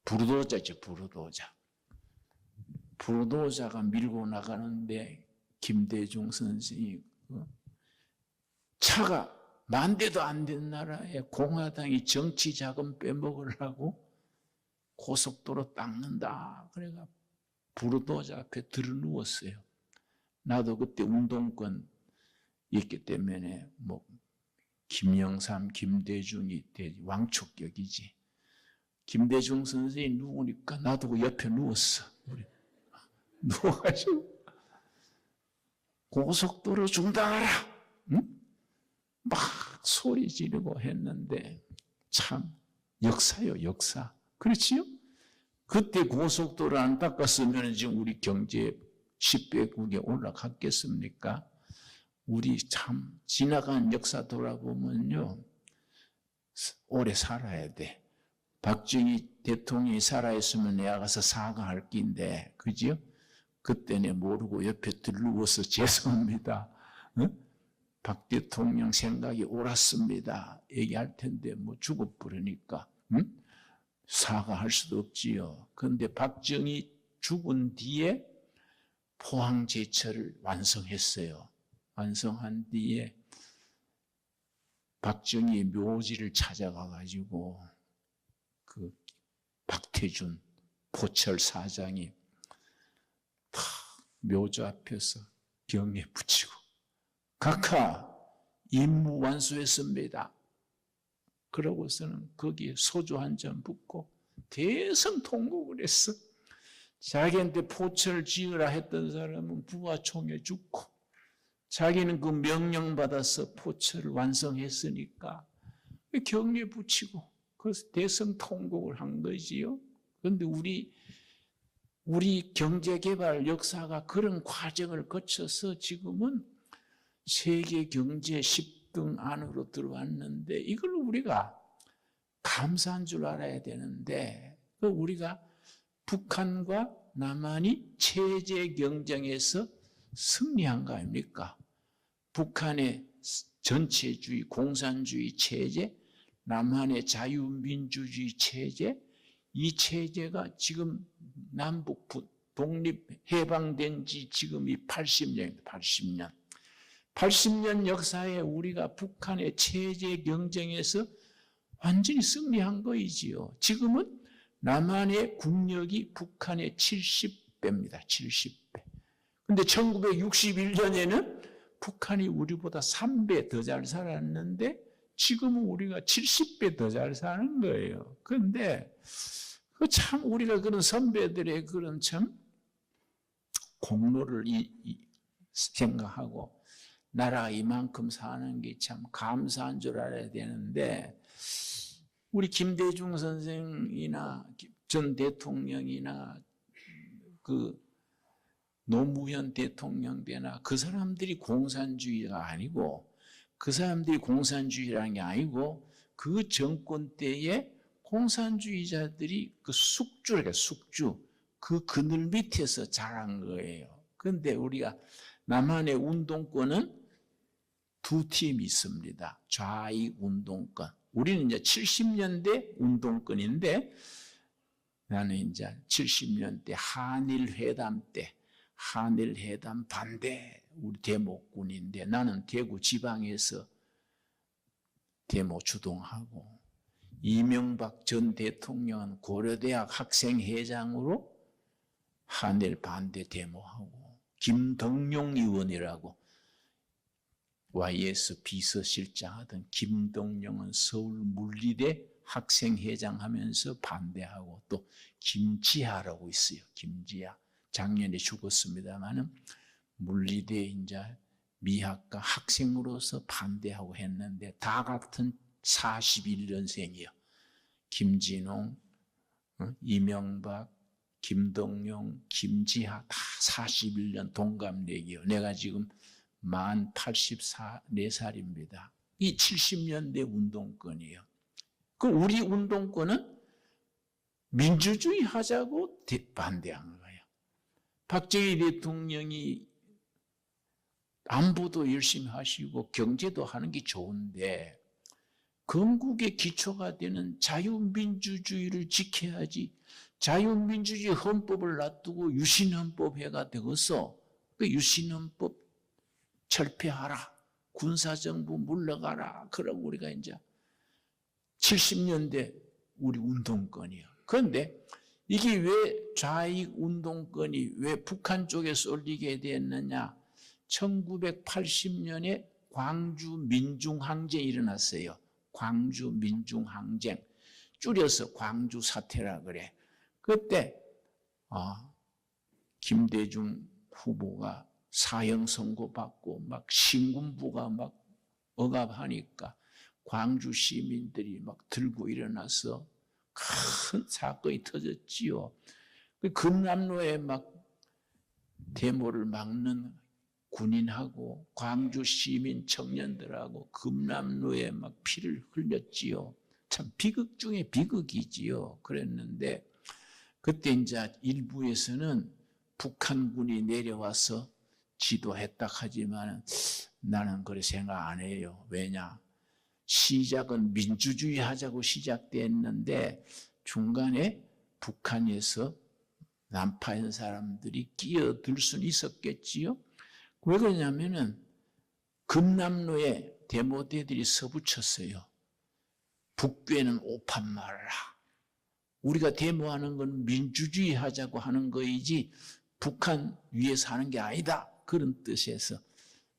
부르도자죠, 부르도자. 부르도자가 밀고 나가는데 김대중 선생이 차가 만 대도 안 된 나라에 공화당이 정치 자금 빼먹으려고 고속도로 닦는다. 그래가 부르도자 앞에 들어누웠어요. 나도 그때 운동권 있기 때문에 김영삼, 김대중이 왕초격이지. 김대중 선생이 누우니까 나도 그 옆에 누웠어. 누워가지고 고속도로 중단하라, 막 소리 지르고 했는데 참 역사요, 역사. 그렇지요? 그때 고속도로 안 닦았으면 지금 우리 경제 10배국에 올라갔겠습니까? 우리 참 지나간 역사 돌아보면요, 오래 살아야 돼. 박정희 대통령이 살아있으면 내가 가서 사과할 낀데, 그지요? 그때는 모르고 옆에 들누워서 죄송합니다. 박 대통령 생각이 옳았습니다. 얘기할 텐데 죽어버리니까 사과할 수도 없지요. 그런데 박정희 죽은 뒤에 포항제철을 완성했어요. 완성한 뒤에 박정희 묘지를 찾아가가지고 그 박태준 포철 사장이 다 묘지 앞에서 경에 붙이고 각하 임무 완수했습니다. 그러고서는 거기에 소주 한 잔 붓고 대성통곡을 했어. 자기한테 포철 지으라 했던 사람은 부하총에 죽고, 자기는 그 명령받아서 포철을 완성했으니까 경례 붙이고 그래서 대성통곡을 한 거지요. 그런데 우리 경제개발 역사가 그런 과정을 거쳐서 지금은 세계 경제 10등 안으로 들어왔는데, 이걸 우리가 감사한 줄 알아야 되는데, 우리가 북한과 남한이 체제 경쟁에서 승리한 거 아닙니까? 북한의 전체주의, 공산주의 체제, 남한의 자유민주주의 체제, 이 체제가 지금 남북 독립 해방된 지 지금이 80년입니다. 80년. 80년 역사에 우리가 북한의 체제 경쟁에서 완전히 승리한 거이지요. 지금은 남한의 국력이 북한의 70배입니다. 70배. 근데 1961년에는 북한이 우리보다 3배 더 잘 살았는데 지금은 우리가 70배 더 잘 사는 거예요. 그런데 참 우리가 그런 선배들의 그런 참 공로를 생각하고 나라가 이만큼 사는 게 참 감사한 줄 알아야 되는데, 우리 김대중 선생이나 전 대통령이나 그 노무현 대통령 때나 그 사람들이 공산주의가 아니고, 그 사람들이 공산주의라는 게 아니고 그 정권 때에 공산주의자들이 그 숙주 그 그늘 밑에서 자란 거예요. 그런데 우리가 남한의 운동권은 두 팀이 있습니다. 좌익 운동권. 우리는 이제 70년대 운동권인데, 나는 이제 70년대 한일회담 때 한일회담 반대 우리 대목군인데, 나는 대구 지방에서 데모 주동하고, 이명박 전 대통령은 고려대학 학생회장으로 한일 반대 데모하고, 김덕룡 의원이라고 YS 비서실장 하던 김덕룡은 서울 물리대 학생회장 하면서 반대하고, 또 김지하라고 있어요. 김지하. 작년에 죽었습니다마는 물리대 이제 미학과 학생으로서 반대하고 했는데, 다 같은 41년생이요. 김진홍, 이명박, 김덕룡, 김지하 다 41년 동갑내기요. 내가 지금 만 84살입니다. 이 70년대 운동권이에요. 그 우리 운동권은 민주주의 하자고 반대한 거예요. 박정희 대통령이 안보도 열심히 하시고 경제도 하는 게 좋은데, 건국의 기초가 되는 자유민주주의를 지켜야지. 자유민주주의 헌법을 놔두고 유신헌법 해가 되어서 그 유신헌법 철폐하라, 군사정부 물러가라. 그러고 우리가 이제 70년대 우리 운동권이요. 그런데 이게 왜 좌익 운동권이 왜 북한 쪽에 쏠리게 됐느냐? 1980년에 광주 민중항쟁이 일어났어요. 광주 민중항쟁. 줄여서 광주 사태라 그래. 그때 김대중 후보가 사형 선고받고 막 신군부가 막 억압하니까 광주 시민들이 막 들고 일어나서 큰 사건이 터졌지요. 금남로에 막 데모를 막는 군인하고 광주 시민 청년들하고 금남로에 막 피를 흘렸지요. 참 비극 중에 비극이지요. 그랬는데 그때 이제 일부에서는 북한군이 내려와서 지도했다 하지만 나는 그렇게 생각 안 해요. 왜냐? 시작은 민주주의 하자고 시작됐는데 중간에 북한에서 난파한 사람들이 끼어들 수는 있었겠지요. 왜 그러냐면은 금남로에 데모대들이 서붙였어요. 북괴는 오판 말아라. 우리가 데모하는 건 민주주의 하자고 하는 거이지 북한 위에서 하는 게 아니다. 그런 뜻에서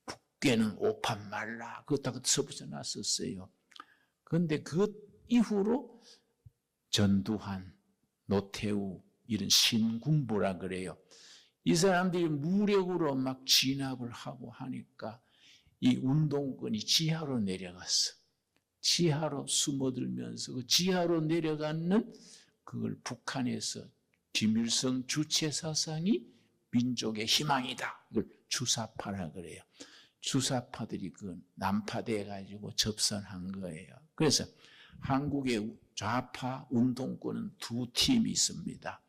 북괴는 오판 말라. 그렇다고 서붙여 놨었어요. 그런데 그 이후로 전두환, 노태우 이런 신군부라 그래요. 이 사람들이 무력으로 막 진압을 하고 하니까 이 운동권이 지하로 내려갔어. 지하로 숨어들면서 그 지하로 내려가는 그걸 북한에서 김일성 주체 사상이 민족의 희망이다. 이걸 주사파라 그래요. 주사파들이 그 난파돼 가지고 접선한 거예요. 그래서 한국의 좌파 운동권은 두 팀이 있습니다.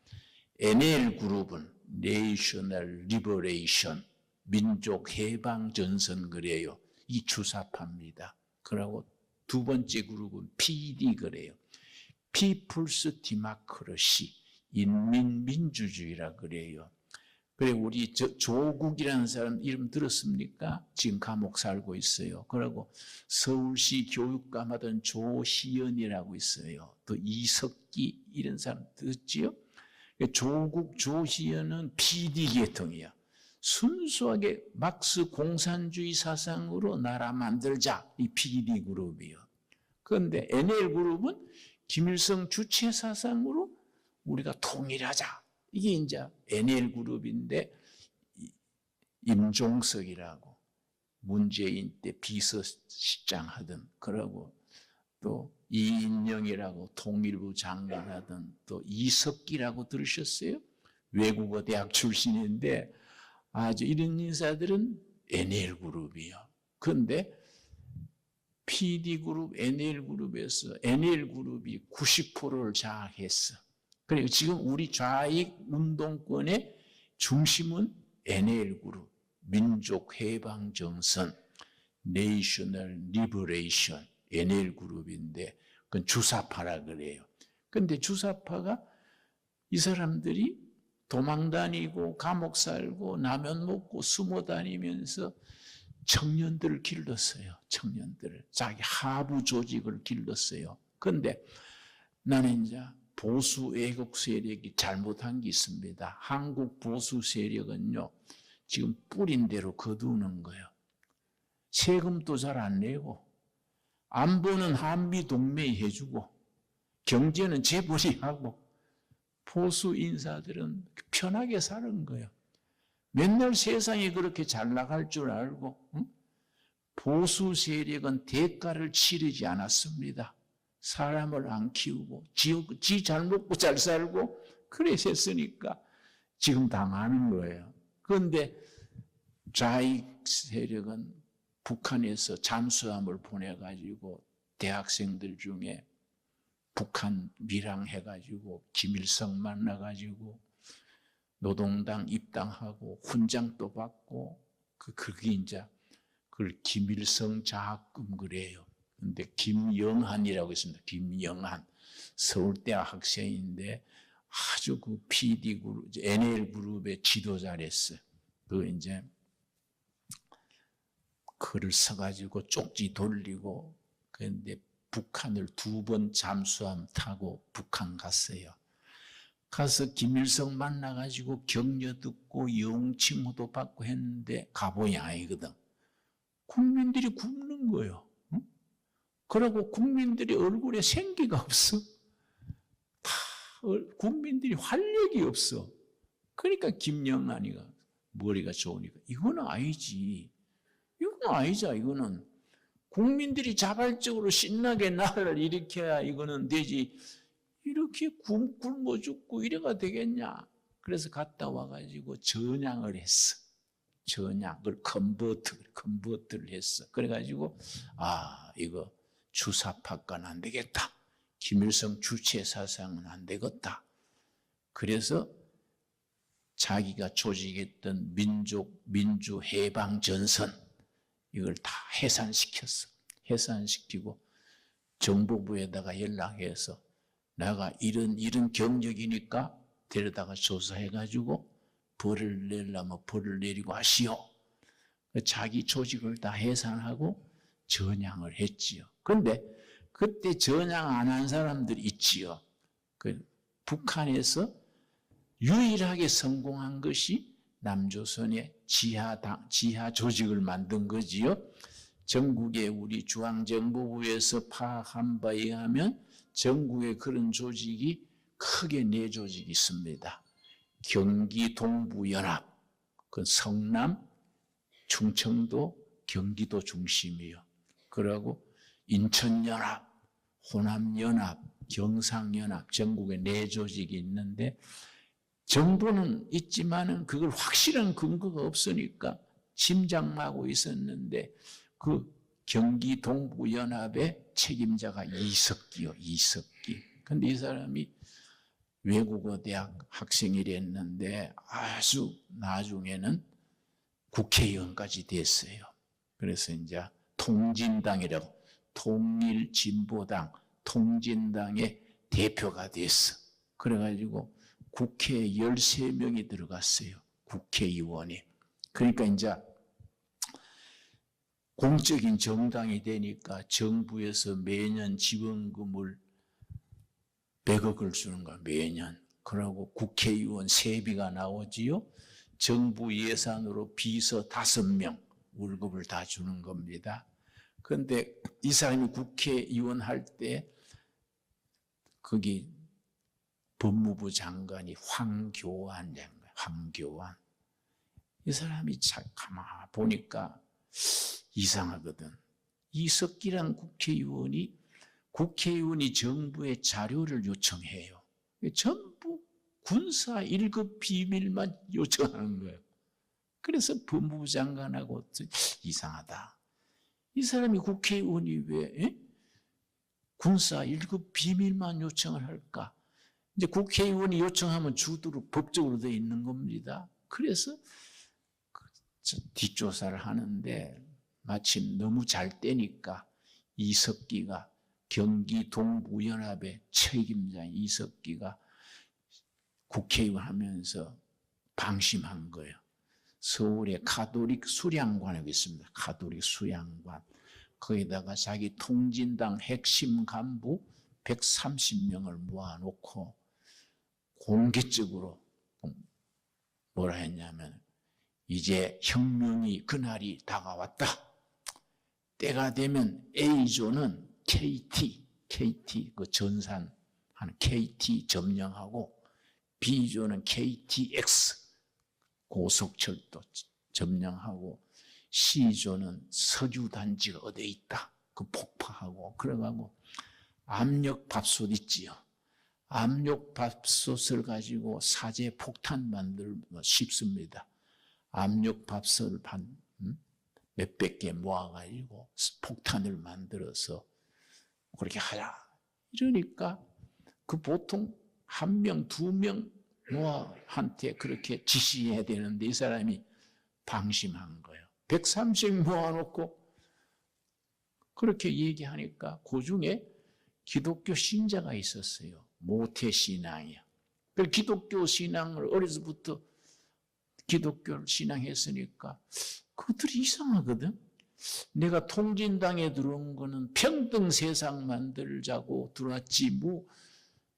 NL그룹은 National Liberation, 민족 해방 전선 그래요. 이 주사파입니다. 그리고 두 번째 그룹은 PD 그래요. People's Democracy, 인민민주주의라 그래요. 그래 우리 조국이라는 사람 이름 들었습니까? 지금 감옥 살고 있어요. 그리고 서울시 교육감 하던 조희연이라고 있어요. 또 이석기 이런 사람 들었지요? 조국 조희연은 PD 계통이야. 순수하게 막스 공산주의 사상으로 나라 만들자 이 PD 그룹이요. 그런데 NL 그룹은 김일성 주체 사상으로 우리가 통일하자. 이게 이제 NL 그룹인데 임종석이라고 문재인 때 비서실장 하던 그러고 또 이인영이라고 통일부 장관 하던 또 이석기라고 들으셨어요? 외국어 대학 출신인데 아주 이런 인사들은 NL 그룹이요. 그런데 PD 그룹, NL 그룹에서 NL 그룹이 90%를 장악했어. 그리고 지금 우리 좌익 운동권의 중심은 NL 그룹, 민족 해방 정선, National Liberation, NL 그룹인데 그건 주사파라 그래요. 그런데 주사파가 이 사람들이 도망 다니고 감옥 살고 라면 먹고 숨어 다니면서 청년들을 길렀어요. 청년들을. 자기 하부 조직을 길렀어요. 그런데 나는 이제 보수 애국 세력이 잘못한 게 있습니다. 한국 보수 세력은요, 지금 뿌린 대로 거두는 거예요. 세금도 잘 안 내고, 안보는 한미 동맹이 해주고, 경제는 재벌이 하고, 보수 인사들은 편하게 사는 거예요. 맨날 세상이 그렇게 잘 나갈 줄 알고, 응? 보수 세력은 대가를 치르지 않았습니다. 사람을 안 키우고, 지 잘 먹고 잘 살고, 그래 했으니까 지금 당하는 거예요. 그런데 좌익 세력은 북한에서 잠수함을 보내가지고 대학생들 중에 북한 밀항해가지고 김일성 만나가지고 노동당 입당하고 훈장도 받고 그게 이제 그걸 김일성 장학금 그래요. 근데 김영한이라고 있습니다. 김영한 서울대학 학생인데 아주 그 PD 그룹, NL 그룹의 지도자랬어요. 그 이제 글을 써가지고 쪽지 돌리고 그런데 북한을 2번 잠수함 타고 북한 갔어요. 가서 김일성 만나가지고 격려 듣고 영칭호도 받고 했는데 가본이 아니거든. 국민들이 굶는 거예요. 응? 그러고 국민들이 얼굴에 생기가 없어. 다 국민들이 활력이 없어. 그러니까 김영란이가 머리가 좋으니까 이거는 아니지. 이건 아니죠. 이거는 국민들이 자발적으로 신나게 나라를 일으켜야 이거는 되지. 이렇게 굶어 죽고 이래가 되겠냐. 그래서 갔다 와가지고 전향을 했어. 전향을 컨버트를 했어. 그래가지고 이거 주사파과는 안 되겠다. 김일성 주체 사상은 안 되겠다. 그래서 자기가 조직했던 민주해방전선 이걸 다 해산시켰어. 해산시키고 정보부에다가 연락해서 내가 이런 경력이니까 데려다가 조사해가지고 벌을 내려면 벌을 내리고 하시오. 자기 조직을 다 해산하고 전향을 했지요. 그런데 그때 전향 안 한 사람들이 있지요. 북한에서 유일하게 성공한 것이 남조선의 지하 조직을 만든 거지요. 전국의 우리 중앙정보부에서 파악한 바에 의하면 전국에 그런 조직이 크게 4조직이 있습니다. 경기 동부연합, 그 성남, 충청도, 경기도 중심이요. 그리고 인천연합, 호남연합, 경상연합, 전국에 4조직이 있는데 정부는 있지만은 그걸 확실한 근거가 없으니까 짐작하고 있었는데 그 경기 동부연합의 책임자가 이석기요. 이석기. 근데 이 사람이 외국어 대학 학생이랬는데 아주 나중에는 국회의원까지 됐어요. 그래서 이제 통진당이라고 통일진보당 통진당의 대표가 됐어. 그래가지고 국회에 13명이 들어갔어요. 국회의원이. 그러니까 이제 공적인 정당이 되니까 정부에서 매년 지원금을 100억을 주는 거야, 매년. 그러고 국회의원 세비가 나오지요. 정부 예산으로 비서 5명 월급을 다 주는 겁니다. 그런데 이 사람이 국회의원 할 때 거기 법무부 장관이 황교안 장관, 황교안. 이 사람이 가만 보니까 이상하거든. 이석기란 국회의원이 정부에 자료를 요청해요. 전부 군사 1급 비밀만 요청하는 거예요. 그래서 법무부 장관하고 이상하다. 이 사람이 국회의원이 왜 군사 1급 비밀만 요청을 할까? 이제 국회의원이 요청하면 주도로 법적으로 되어 있는 겁니다. 그래서 뒷조사를 하는데 마침 너무 잘 떼니까 이석기가 경기 동부연합의 책임자인 이석기가 국회의원 하면서 방심한 거예요. 서울에 가톨릭 수양관이 있습니다. 가톨릭 수양관. 거기다가 자기 통진당 핵심 간부 130명을 모아놓고 공개적으로 뭐라 했냐면 이제 혁명이 그날이 다가왔다. 때가 되면 A조는 KT 그 전산하는 KT 점령하고 B조는 KTX 고속철도 점령하고 C조는 석유단지가 어디에 있다. 그 폭파하고 그래가지고 압력밥솥 있지요. 압력밥솥을 가지고 사제 폭탄 만들고 싶습니다. 압력밥솥을 몇백 개 모아가지고 폭탄을 만들어서 그렇게 하라. 이러니까 그 보통 한 명, 두 명 모아한테 그렇게 지시해야 되는데 이 사람이 방심한 거예요. 130 모아놓고 그렇게 얘기하니까 그 중에 기독교 신자가 있었어요. 모태신앙이야. 그 기독교 신앙을 어려서부터 기독교를 신앙했으니까 그것들이 이상하거든. 내가 통진당에 들어온 거는 평등 세상 만들자고 들어왔지 뭐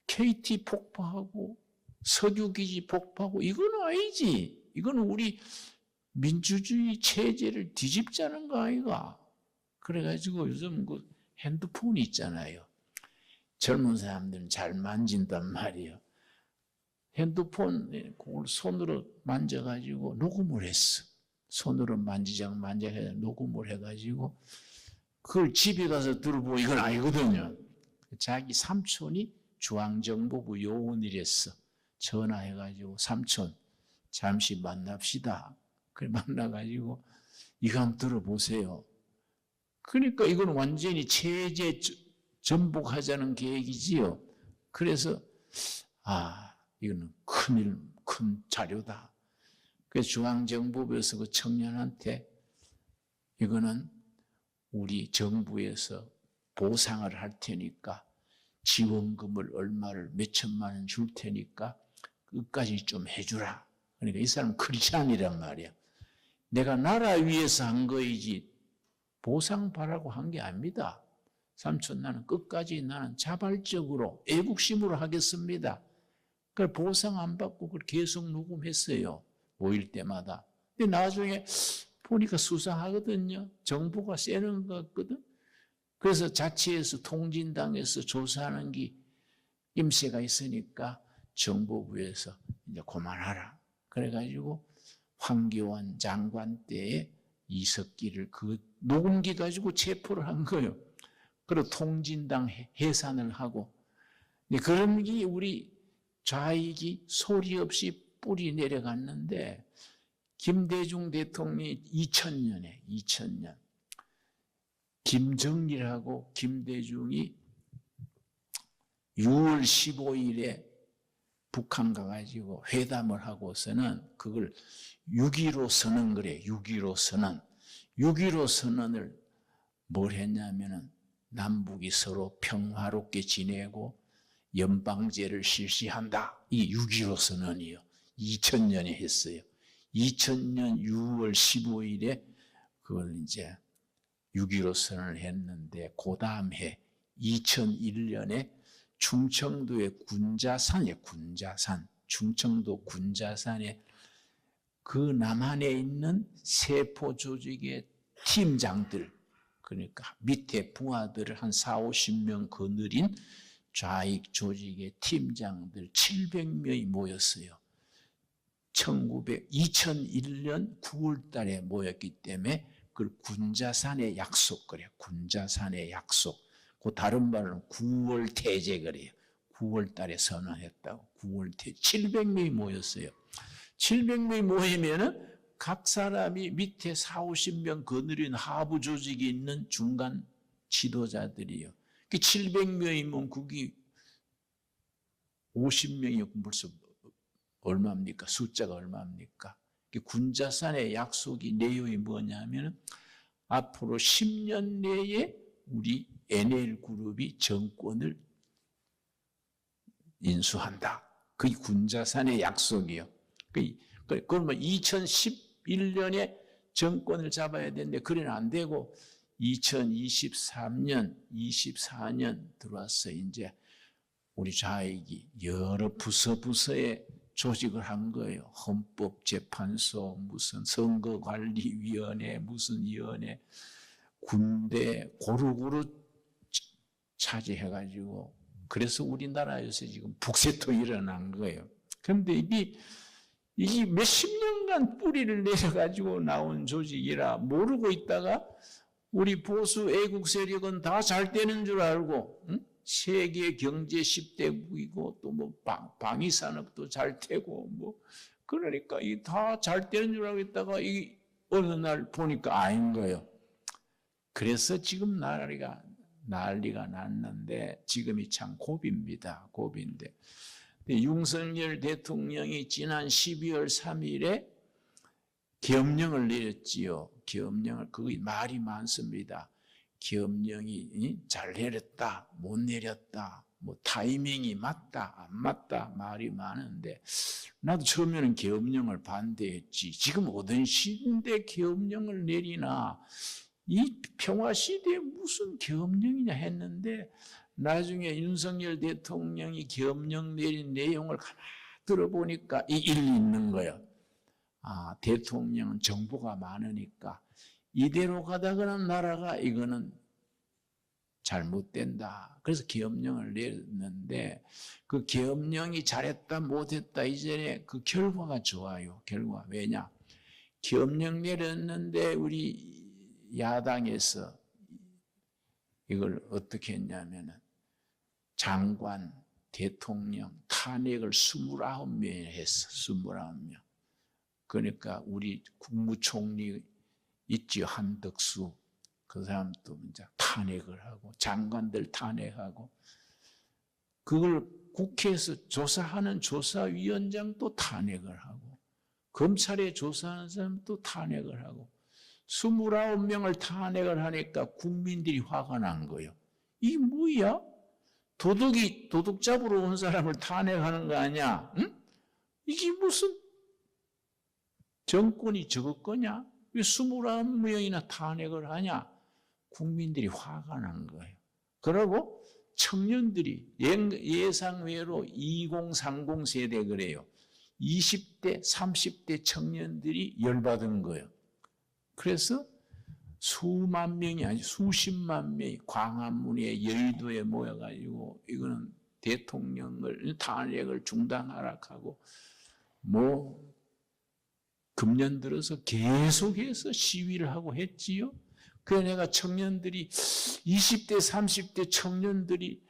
KT 폭파하고 석유기지 폭파하고 이건 아니지. 이건 우리 민주주의 체제를 뒤집자는 거 아이가. 그래가지고 요즘 그 핸드폰이 있잖아요. 젊은 사람들은 잘 만진단 말이에요. 핸드폰 그걸 손으로 만져가지고 녹음을 했어. 손으로 만지작 해서 녹음을 해가지고 그걸 집에 가서 들어보고 이건 아니거든요. 자기 삼촌이 중앙정보부 요원이랬어. 전화해가지고 삼촌 잠시 만납시다. 그래 만나가지고 이거 한번 들어보세요. 그러니까 이건 완전히 체제 전복하자는 계획이지요. 그래서 이거는 큰 자료다. 그래서 중앙정보부에서 그 청년한테 이거는 우리 정부에서 보상을 할 테니까 지원금을 얼마를 몇천만 원 줄 테니까 끝까지 좀 해주라. 그러니까 이 사람은 크리스찬이란 말이야. 내가 나라 위해서 한 거이지 보상 바라고 한 게 아닙니다. 삼촌 나는 끝까지 나는 자발적으로 애국심으로 하겠습니다. 그걸 보상 안 받고 그걸 계속 녹음했어요. 모일 때마다. 근데 나중에 보니까 수상하거든요. 정부가 세는 것 같거든. 그래서 자치에서 통진당에서 조사하는 게 임세가 있으니까 정보부에서 이제 그만하라. 그래가지고 황교안 장관 때에 이석기를 그 녹음기 가지고 체포를 한 거예요. 그리고 통진당 해산을 하고. 그런 게 우리 좌익이 소리 없이 뿌리 내려갔는데 김대중 대통령이 2000년 김정일하고 김대중이 6월 15일에 북한 가가지고 회담을 하고서는 그걸 6.15 선언 그래. 6.15 선언. 6.15 선언을 뭘 했냐면은 남북이 서로 평화롭게 지내고 연방제를 실시한다. 이게 6.15 선언이요. 2000년에 했어요. 2000년 6월 15일에 그걸 이제 6.15 선언을 했는데 그 다음 해 2001년에 충청도의 군자산, 충청도 군자산에 그 남한에 있는 세포 조직의 팀장들, 그러니까 밑에 부하들을 한 40-50명 거느린 좌익 조직의 팀장들 700명이 모였어요. 2001년 9월 달에 모였기 때문에 그걸 군자산의 약속 그래요. 군자산의 약속. 그 다른 말로는 9월 태제 그래요. 9월 달에 선언했다고. 9월 태제. 700명이 모였어요. 700명이 모이면은 각 사람이 밑에 40-50명 거느린 하부 조직이 있는 중간 지도자들이요. 700명이면 그게 50명이면 벌써 얼마입니까? 숫자가 얼마입니까? 군자산의 약속이 내용이 뭐냐면 앞으로 10년 내에 우리 NL그룹이 정권을 인수한다. 그게 군자산의 약속이요. 그러면 21년에 정권을 잡아야 되는데 그래는 안 되고 2023년, 24년 들어와서 이제 우리 좌익이 여러 부서에 조직을 한 거예요. 헌법재판소, 무슨 선거관리위원회, 무슨 위원회, 군대 고루고루 차지해가지고 그래서 우리나라에서 지금 북새토 일어난 거예요. 그런데 이게 몇십 년간 뿌리를 내려가지고 나온 조직이라 모르고 있다가 우리 보수 애국 세력은 다 잘 되는 줄 알고, 응? 세계 경제 10대국이고 또 뭐 방위 산업도 잘 되고 뭐 그러니까 이 다 잘 되는 줄 알고 있다가 이 어느 날 보니까 아닌 거예요. 그래서 지금 난리가 났는데 지금이 참 고비입니다. 고비인데 윤석열 대통령이 지난 12월 3일에 계엄령을 내렸지요. 계엄령을, 그게 말이 많습니다. 계엄령이 잘 내렸다, 못 내렸다, 뭐 타이밍이 맞다, 안 맞다 말이 많은데 나도 처음에는 계엄령을 반대했지. 지금 오던 시대인데 계엄령을 내리나 이 평화시대에 무슨 계엄령이냐 했는데 나중에 윤석열 대통령이 계엄령 내린 내용을 가만히 들어보니까 이 일리 있는 거예요. 아, 대통령은 정보가 많으니까 이대로 가다가는 나라가 이거는 잘못된다. 그래서 계엄령을 내렸는데 그 계엄령이 잘했다 못했다 이전에 그 결과가 좋아요. 결과. 왜냐? 계엄령 내렸는데 우리 야당에서 이걸 어떻게 했냐면은 장관, 대통령 탄핵을 29명 했어. 29명. 그러니까 우리 국무총리 있지요. 한덕수. 그 사람도 이제 탄핵을 하고 장관들 탄핵하고 그걸 국회에서 조사하는 조사위원장도 탄핵을 하고 검찰에 조사하는 사람도 탄핵을 하고 29명을 탄핵을 하니까 국민들이 화가 난 거예요. 이게 뭐야? 도둑 잡으러 온 사람을 탄핵하는 거 아니야? 응? 이게 무슨 정권이 저것 거냐? 왜 29명이나 탄핵을 하냐? 국민들이 화가 난 거예요. 그리고 청년들이 예상외로 2030 세대 그래요. 20대, 30대 청년들이 열받은 거예요. 그래서 수만 명이 아니 수십만 명이 광화문에 여의도에 모여가지고 이거는 대통령을 탄핵을 중단하라 하고 뭐 금년 들어서 계속해서 시위를 하고 했지요. 그래서 내가 청년들이 20대 30대 청년들이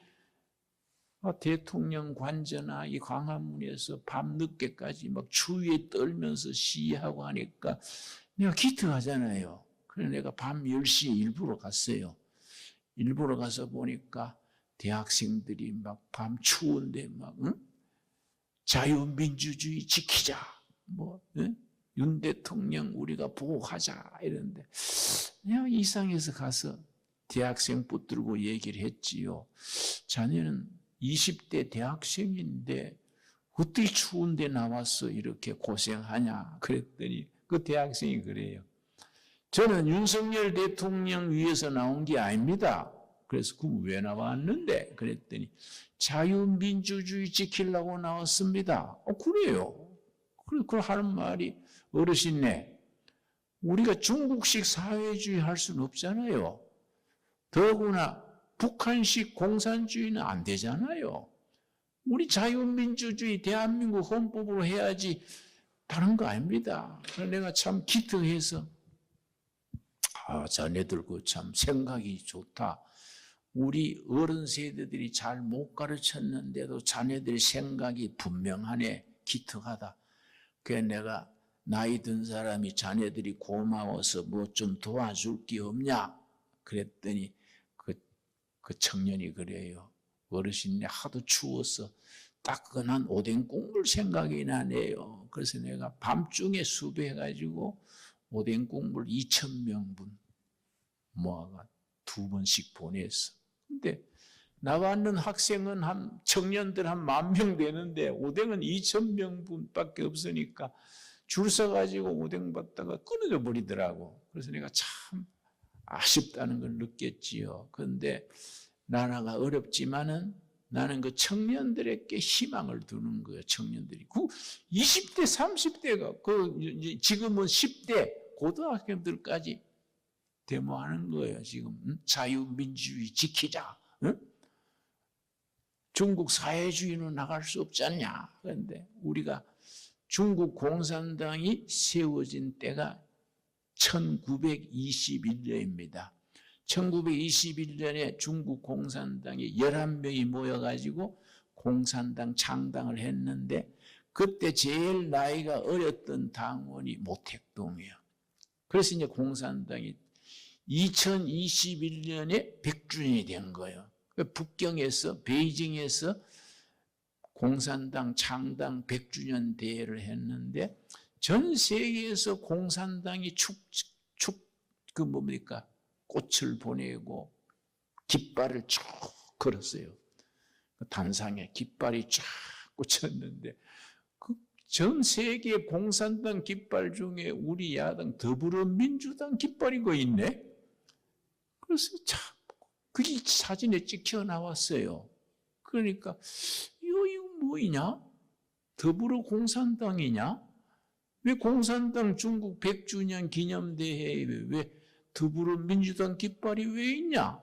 대통령 관저나 이 광화문에서 밤늦게까지 막 추위에 떨면서 시위하고 하니까 내가 기특하잖아요. 그래서 내가 밤 10시에 일부러 갔어요. 일부러 가서 보니까 대학생들이 막 밤 추운데 막 응? 자유민주주의 지키자 뭐 응? 윤 대통령 우리가 보호하자 이러는데 내가 이상해서 가서 대학생 붙들고 얘기를 했지요. 자네는 20대 대학생인데 어떻게 추운데 나와서 이렇게 고생하냐 그랬더니 그 대학생이 그래요. 저는 윤석열 대통령 위해서 나온 게 아닙니다. 그래서 그럼 왜 나왔는데? 그랬더니 자유민주주의 지키려고 나왔습니다. 그래요. 그 하는 말이 어르신네. 우리가 중국식 사회주의 할 수는 없잖아요. 더구나 북한식 공산주의는 안 되잖아요. 우리 자유민주주의 대한민국 헌법으로 해야지 다른 거 아닙니다. 그래서 내가 참 기특해서 자네들 그 참 생각이 좋다. 우리 어른 세대들이 잘 못 가르쳤는데도 자네들 생각이 분명하네. 기특하다. 그래서 내가 나이 든 사람이 자네들이 고마워서 뭐 좀 도와줄 게 없냐? 그랬더니 그 청년이 그래요. 어르신네 하도 추워서 따끈한 오뎅 국물 생각이 나네요. 그래서 내가 밤중에 수배해가지고 오뎅 국물 2,000명분 모아가 2번씩 보냈어. 근데 나왔는 학생은 청년들 한 10,000명 되는데 오뎅은 2,000명분밖에 없으니까 줄 서가지고 오뎅 받다가 끊어져 버리더라고. 그래서 내가 참 아쉽다는 걸 느꼈지요. 그런데 나라가 어렵지만은 나는 그 청년들에게 희망을 두는 거예요. 청년들이. 그 20대, 30대가, 지금은 10대, 고등학생들까지 데모하는 거예요. 지금 자유민주주의 지키자. 응? 중국 사회주의는 나갈 수 없지 않냐. 그런데 우리가 중국 공산당이 세워진 때가 1921년입니다. 1921년에 중국 공산당이 11명이 모여가지고 공산당 창당을 했는데 그때 제일 나이가 어렸던 당원이 모택동이에요. 그래서 이제 공산당이 2021년에 100주년이 된 거예요. 북경에서, 베이징에서 공산당 창당 100주년 대회를 했는데 전 세계에서 공산당이 꽃을 보내고 깃발을 쭉 걸었어요. 단상에 깃발이 쫙 꽂혔는데 전 세계 공산당 깃발 중에 우리 야당 더불어민주당 깃발이 거 있네. 그래서 참 그게 사진에 찍혀 나왔어요. 그러니까 이거 뭐이냐? 더불어 공산당이냐? 왜 공산당 중국 100주년 기념대회에 왜 더불어민주당 깃발이 왜 있냐?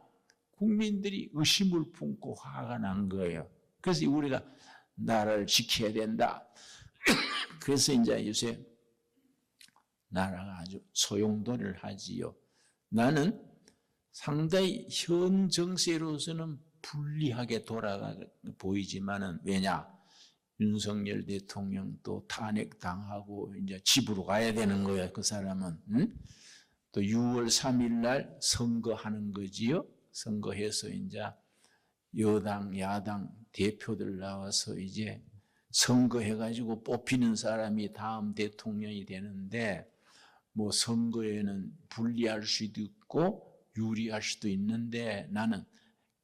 국민들이 의심을 품고 화가 난 거예요. 그래서 우리가 나라를 지켜야 된다. 그래서 이제 요새 나라가 아주 소용돌이를 하지요. 나는 상당히 현 정세로서는 불리하게 돌아가 보이지만은 왜냐? 윤석열 대통령도 탄핵당하고 이제 집으로 가야 되는 거예요. 그 사람은. 또 6월 3일 날 선거하는 거지요. 선거해서 이제 여당, 야당 대표들 나와서 이제 선거해가지고 뽑히는 사람이 다음 대통령이 되는데 뭐 선거에는 불리할 수도 있고 유리할 수도 있는데 나는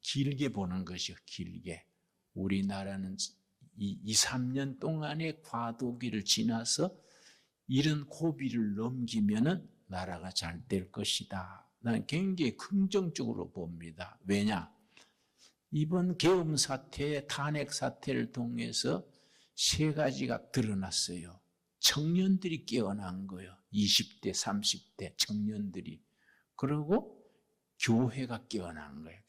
길게 보는 것이요. 길게. 우리나라는 2, 3년 동안의 과도기를 지나서 이런 고비를 넘기면은 나라가 잘 될 것이다. 나는 굉장히 긍정적으로 봅니다. 왜냐? 이번 계엄 사태, 탄핵 사태를 통해서 세 가지가 드러났어요. 청년들이 깨어난 거예요. 20대, 30대 청년들이. 그리고 교회가 깨어난 거예요.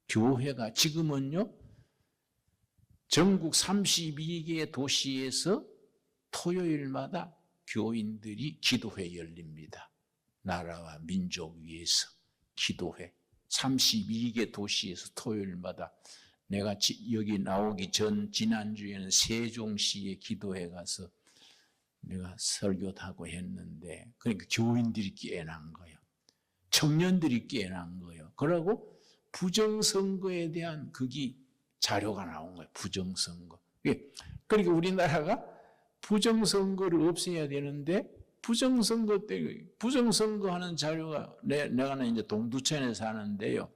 교회가 지금은요. 전국 32개 도시에서 토요일마다 교인들이 기도회 열립니다. 나라와 민족 위해서 기도회. 32개 도시에서 토요일마다 내가 여기 나오기 전 지난주에는 세종시의 기도회 가서 내가 설교도 하고 했는데 그러니까 교인들이 깨어난 거예요. 청년들이 깨어난 거예요. 그러고 부정선거에 대한 그게 자료가 나온 거예요. 부정선거. 그러니까 우리나라가 부정선거를 없애야 되는데 부정선거 때 부정선거 하는 자료가 내가 이제 동두천에 사는데요.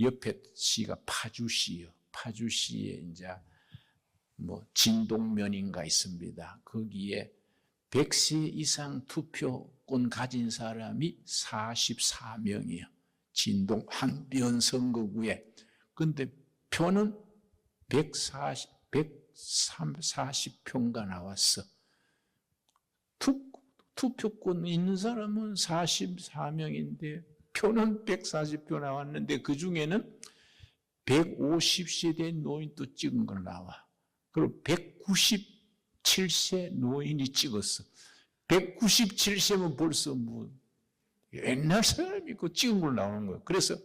옆에 시가 파주시요. 파주시에 이제 뭐 진동면인가 있습니다. 거기에 100세 이상 투표권 가진 사람이 44명이에요. 진동 한변 선거구에. 근데 표는 140표가 나왔어. 투표권 있는 사람은 44명인데 표는 140표 나왔는데 그 중에는 150세대 노인도 찍은 걸 나와. 그리고 197세 노인이 찍었어. 197세면 벌써 뭐 옛날 사람이 그 찍은 걸 나오는 거예요. 그래서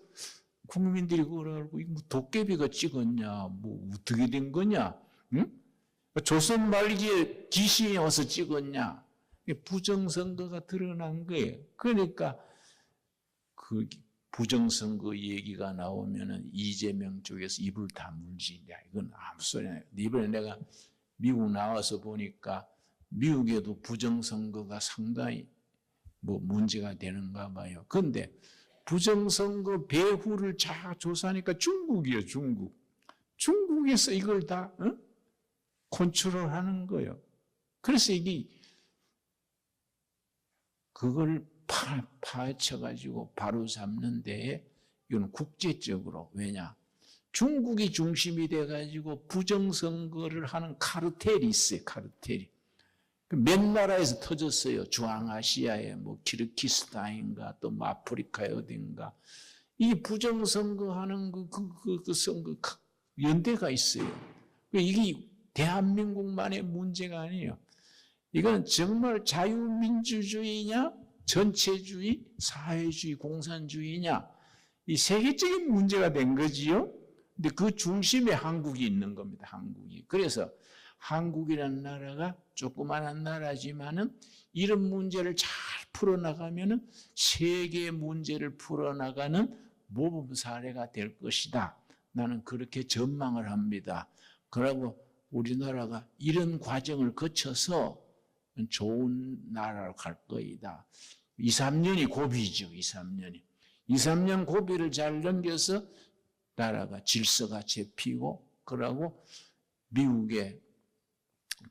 국민들이 그걸 알고 뭐 도깨비가 찍었냐, 뭐 어떻게 된 거냐, 응? 조선 말기에 귀신이 와서 찍었냐, 부정선거가 드러난 거예요. 그러니까 그 부정선거 얘기가 나오면은 이재명 쪽에서 입을 다물지. 이건 아무 소리야. 이번에 내가 미국 나와서 보니까 미국에도 부정선거가 상당히 뭐 문제가 되는가 봐요. 그런데 부정선거 배후를 잘 조사하니까 중국이에요. 중국에서 이걸 다 컨트롤하는 거예요. 그래서 이게 그걸 파헤쳐가지고 바로 잡는 데에 이건 국제적으로 왜냐? 중국이 중심이 돼가지고 부정선거를 하는 카르텔이 있어요. 카르텔이. 몇 나라에서 터졌어요. 중앙아시아에 뭐 키르기스탄인가 또 뭐 아프리카에 어딘가. 이 부정선거하는 그 선거 연대가 있어요. 이게 대한민국만의 문제가 아니에요. 이건 정말 자유민주주의냐, 전체주의, 사회주의, 공산주의냐, 이 세계적인 문제가 된 거지요. 근데 그 중심에 한국이 있는 겁니다. 한국이. 그래서 한국이라는 나라가 조그마한 나라지만은 이런 문제를 잘 풀어나가면은 세계 문제를 풀어나가는 모범 사례가 될 것이다. 나는 그렇게 전망을 합니다. 그러고 우리나라가 이런 과정을 거쳐서 좋은 나라로 갈 거이다. 2, 3년이 고비죠. 2, 3년이. 2, 3년 고비를 잘 넘겨서 나라가 질서가 잡히고 그러고 미국의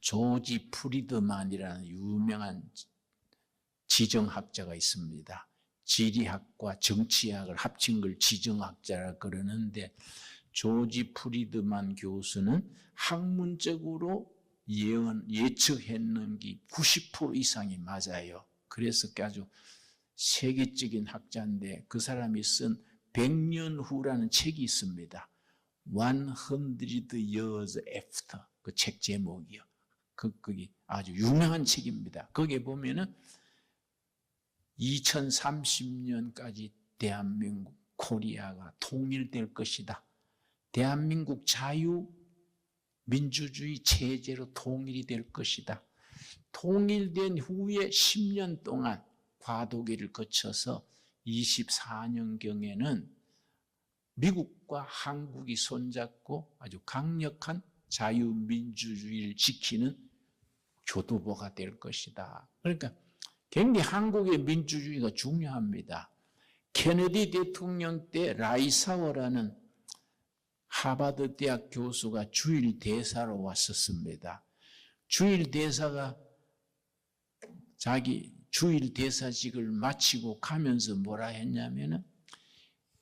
조지 프리드만이라는 유명한 지정학자가 있습니다. 지리학과 정치학을 합친 걸 지정학자라 그러는데 조지 프리드만 교수는 학문적으로 예측했는 게 90% 이상이 맞아요. 그래서 아주 세계적인 학자인데 그 사람이 쓴 100년 후라는 책이 있습니다. 100 years after 그 책 제목이요. 그게 아주 유명한 책입니다. 거기에 보면은 2030년까지 대한민국 코리아가 통일될 것이다. 대한민국 자유민주주의 체제로 통일이 될 것이다. 통일된 후에 10년 동안 과도기를 거쳐서 24년경에는 미국과 한국이 손잡고 아주 강력한 자유민주주의를 지키는 교두보가 될 것이다. 그러니까 굉장히 한국의 민주주의가 중요합니다. 케네디 대통령 때 라이사워라는 하버드 대학 교수가 주일 대사로 왔었습니다. 주일 대사가 자기 주일 대사직을 마치고 가면서 뭐라 했냐면은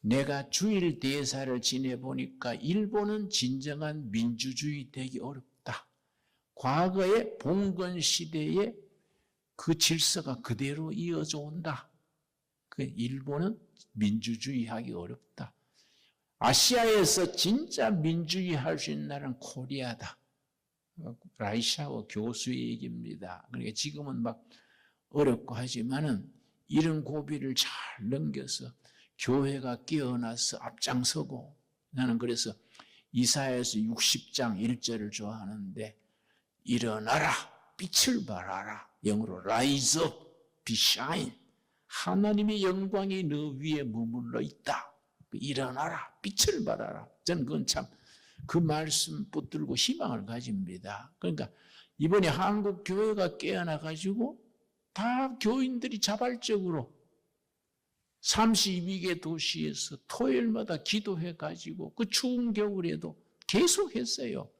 내가 주일 대사를 지내보니까 일본은 진정한 민주주의 되기 어렵다. 과거의 봉건 시대에 그 질서가 그대로 이어져 온다. 그 일본은 민주주의 하기 어렵다. 아시아에서 진짜 민주주의 할 수 있는 나라는 코리아다. 라이샤워 교수의 얘기입니다. 그러니까 지금은 막 어렵고 하지만은 이런 고비를 잘 넘겨서 교회가 깨어나서 앞장서고 나는 그래서 이사야에서 60장 1절을 좋아하는데 일어나라 빛을 발하라 영어로 rise up be shine 하나님의 영광이 너 위에 머물러 있다. 일어나라 빛을 발하라. 저는 그건 참 그 말씀 붙들고 희망을 가집니다. 그러니까 이번에 한국 교회가 깨어나 가지고 다 교인들이 자발적으로 32개 도시에서 토요일마다 기도해 가지고 그 추운 겨울에도 계속했어요.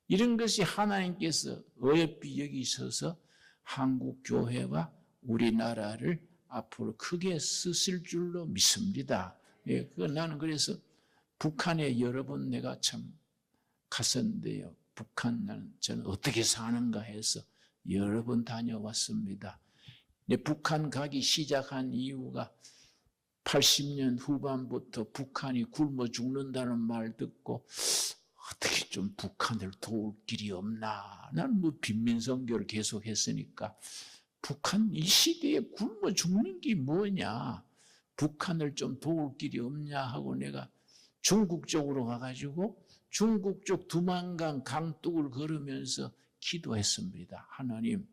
이런 것이 하나님께서 어여삐 여기셔서 한국 교회와 우리나라를 앞으로 크게 쓰실 줄로 믿습니다. 예, 나는 그래서 북한에 여러 번 내가 참 갔었는데요. 북한 저는 어떻게 사는가 해서 여러 번 다녀왔습니다. 북한 가기 시작한 이유가 80년 후반부터 북한이 굶어 죽는다는 말 듣고 어떻게 좀 북한을 도울 길이 없나. 나는 뭐 빈민선교를 계속했으니까 북한 이 시대에 굶어 죽는 게 뭐냐. 북한을 좀 도울 길이 없냐 하고 내가 중국 쪽으로 가가지고 중국 쪽 두만강 강둑을 걸으면서 기도했습니다. 하나님,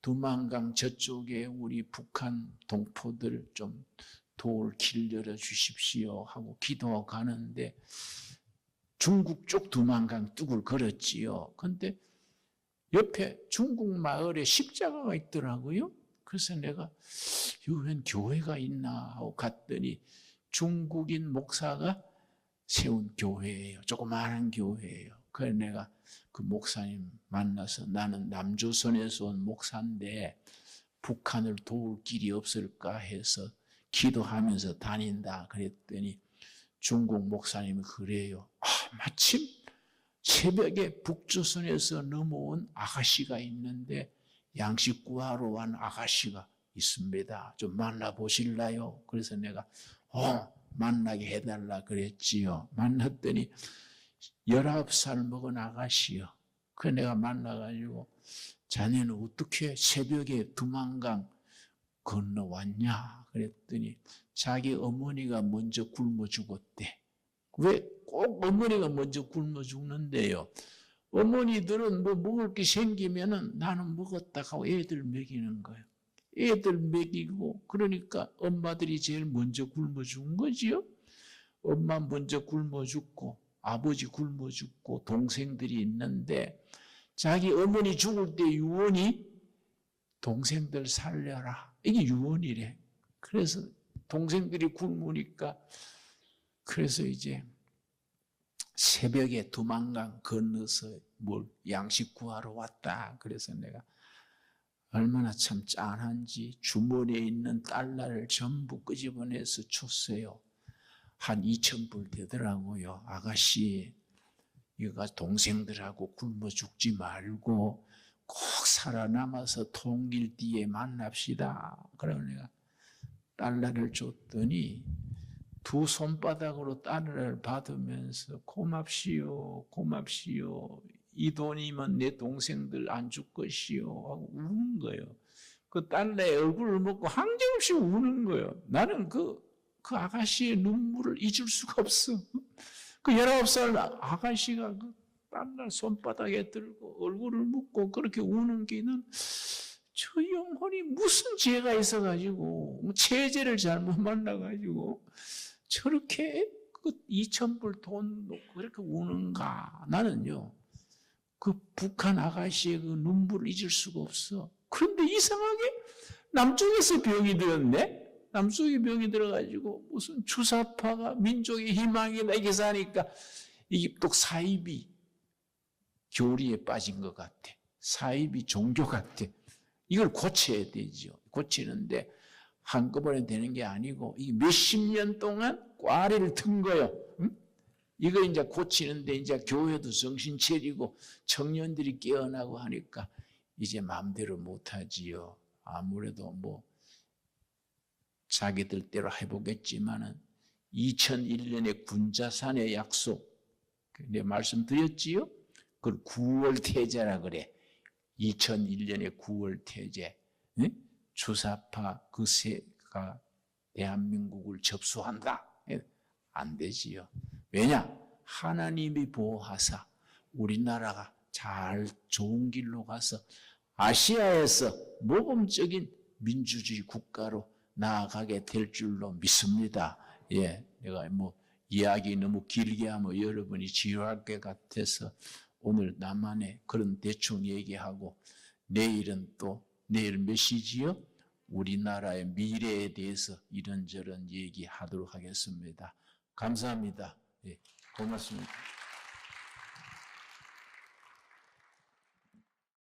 두만강 저쪽에 우리 북한 동포들 좀 도울 길 열어주십시오 하고 기도하고 가는데 중국 쪽 두만강 뚝을 걸었지요. 그런데 옆에 중국 마을에 십자가가 있더라고요. 그래서 내가 이웬 교회가 있나 하고 갔더니 중국인 목사가 세운 교회예요. 조그마한 교회예요. 그래서 내가 그 목사님 만나서 나는 남조선에서 온 목사인데 북한을 도울 길이 없을까 해서 기도하면서 다닌다 그랬더니 중국 목사님이 그래요. 마침 새벽에 북조선에서 넘어온 아가씨가 있는데 양식 구하러 온 아가씨가 있습니다. 좀 만나보실래요? 그래서 내가 만나게 해달라 그랬지요. 만났더니 19살 먹은 아가씨요. 그래서 내가 만나가지고 자네는 어떻게 새벽에 두만강 건너왔냐? 그랬더니 자기 어머니가 먼저 굶어 죽었대. 왜 꼭 어머니가 먼저 굶어 죽는데요? 어머니들은 뭐 먹을 게 생기면은 나는 먹었다 하고 애들 먹이는 거예요. 애들 먹이고 그러니까 엄마들이 제일 먼저 굶어 죽은 거지요. 엄마 먼저 굶어 죽고 아버지 굶어 죽고 동생들이 있는데 자기 어머니 죽을 때 유언이 동생들 살려라. 이게 유언이래. 그래서 동생들이 굶으니까 그래서 이제 새벽에 두만강 건너서 뭘 양식 구하러 왔다. 그래서 내가 얼마나 참 짠한지 주머니에 있는 달러를 전부 끄집어내서 줬어요. 한 2,000불 되더라고요. 아가씨, 이거 동생들하고 굶어 죽지 말고 꼭 살아남아서 통일 뒤에 만납시다. 그래서 내가 달러를 줬더니 두 손바닥으로 달러를 받으면서 고맙시오, 고맙시오. 이 돈이면 내 동생들 안 줄 것이요 하고 우는 거예요. 그 달러의 얼굴을 먹고 항정없이 우는 거예요. 나는 그 아가씨의 눈물을 잊을 수가 없어. 그 19살 아가씨가 그 달러 손바닥에 들고 얼굴을 묶고 그렇게 우는 게는 저 영혼이 무슨 죄가 있어가지고 체제를 잘못 만나가지고 저렇게 그 2,000불 돈 놓고 그렇게 우는가. 나는요 그 북한 아가씨의 그 눈물을 잊을 수가 없어. 그런데 이상하게 남쪽에서 병이 들었네. 남쪽에 병이 들어가지고 무슨 주사파가 민족의 희망이다 이렇게 사니까 이게 또 사이비 교리에 빠진 것 같아. 사이비 종교 같아. 이걸 고쳐야 되죠. 고치는데 한꺼번에 되는 게 아니고 이게 몇십 년 동안 꽈리를 튼 거예요. 응? 이거 이제 고치는데 이제 교회도 정신 차리고 청년들이 깨어나고 하니까 이제 마음대로 못하지요. 아무래도 뭐 자기들 대로 해보겠지만은 2001년에 군자산의 약속 내 말씀드렸지요. 그걸 9월 태제라 그래. 2001년에 9월 태제. 네? 주사파 그 세가 대한민국을 접수한다. 안 되지요. 왜냐? 하나님이 보호하사 우리나라가 잘 좋은 길로 가서 아시아에서 모범적인 민주주의 국가로 나아가게 될 줄로 믿습니다. 예, 내가 뭐 이야기 너무 길게 하면 여러분이 지루할 것 같아서 오늘 나만의 그런 대충 얘기하고 내일 몇 시지요? 우리나라의 미래에 대해서 이런저런 얘기하도록 하겠습니다. 감사합니다. 예, 고맙습니다.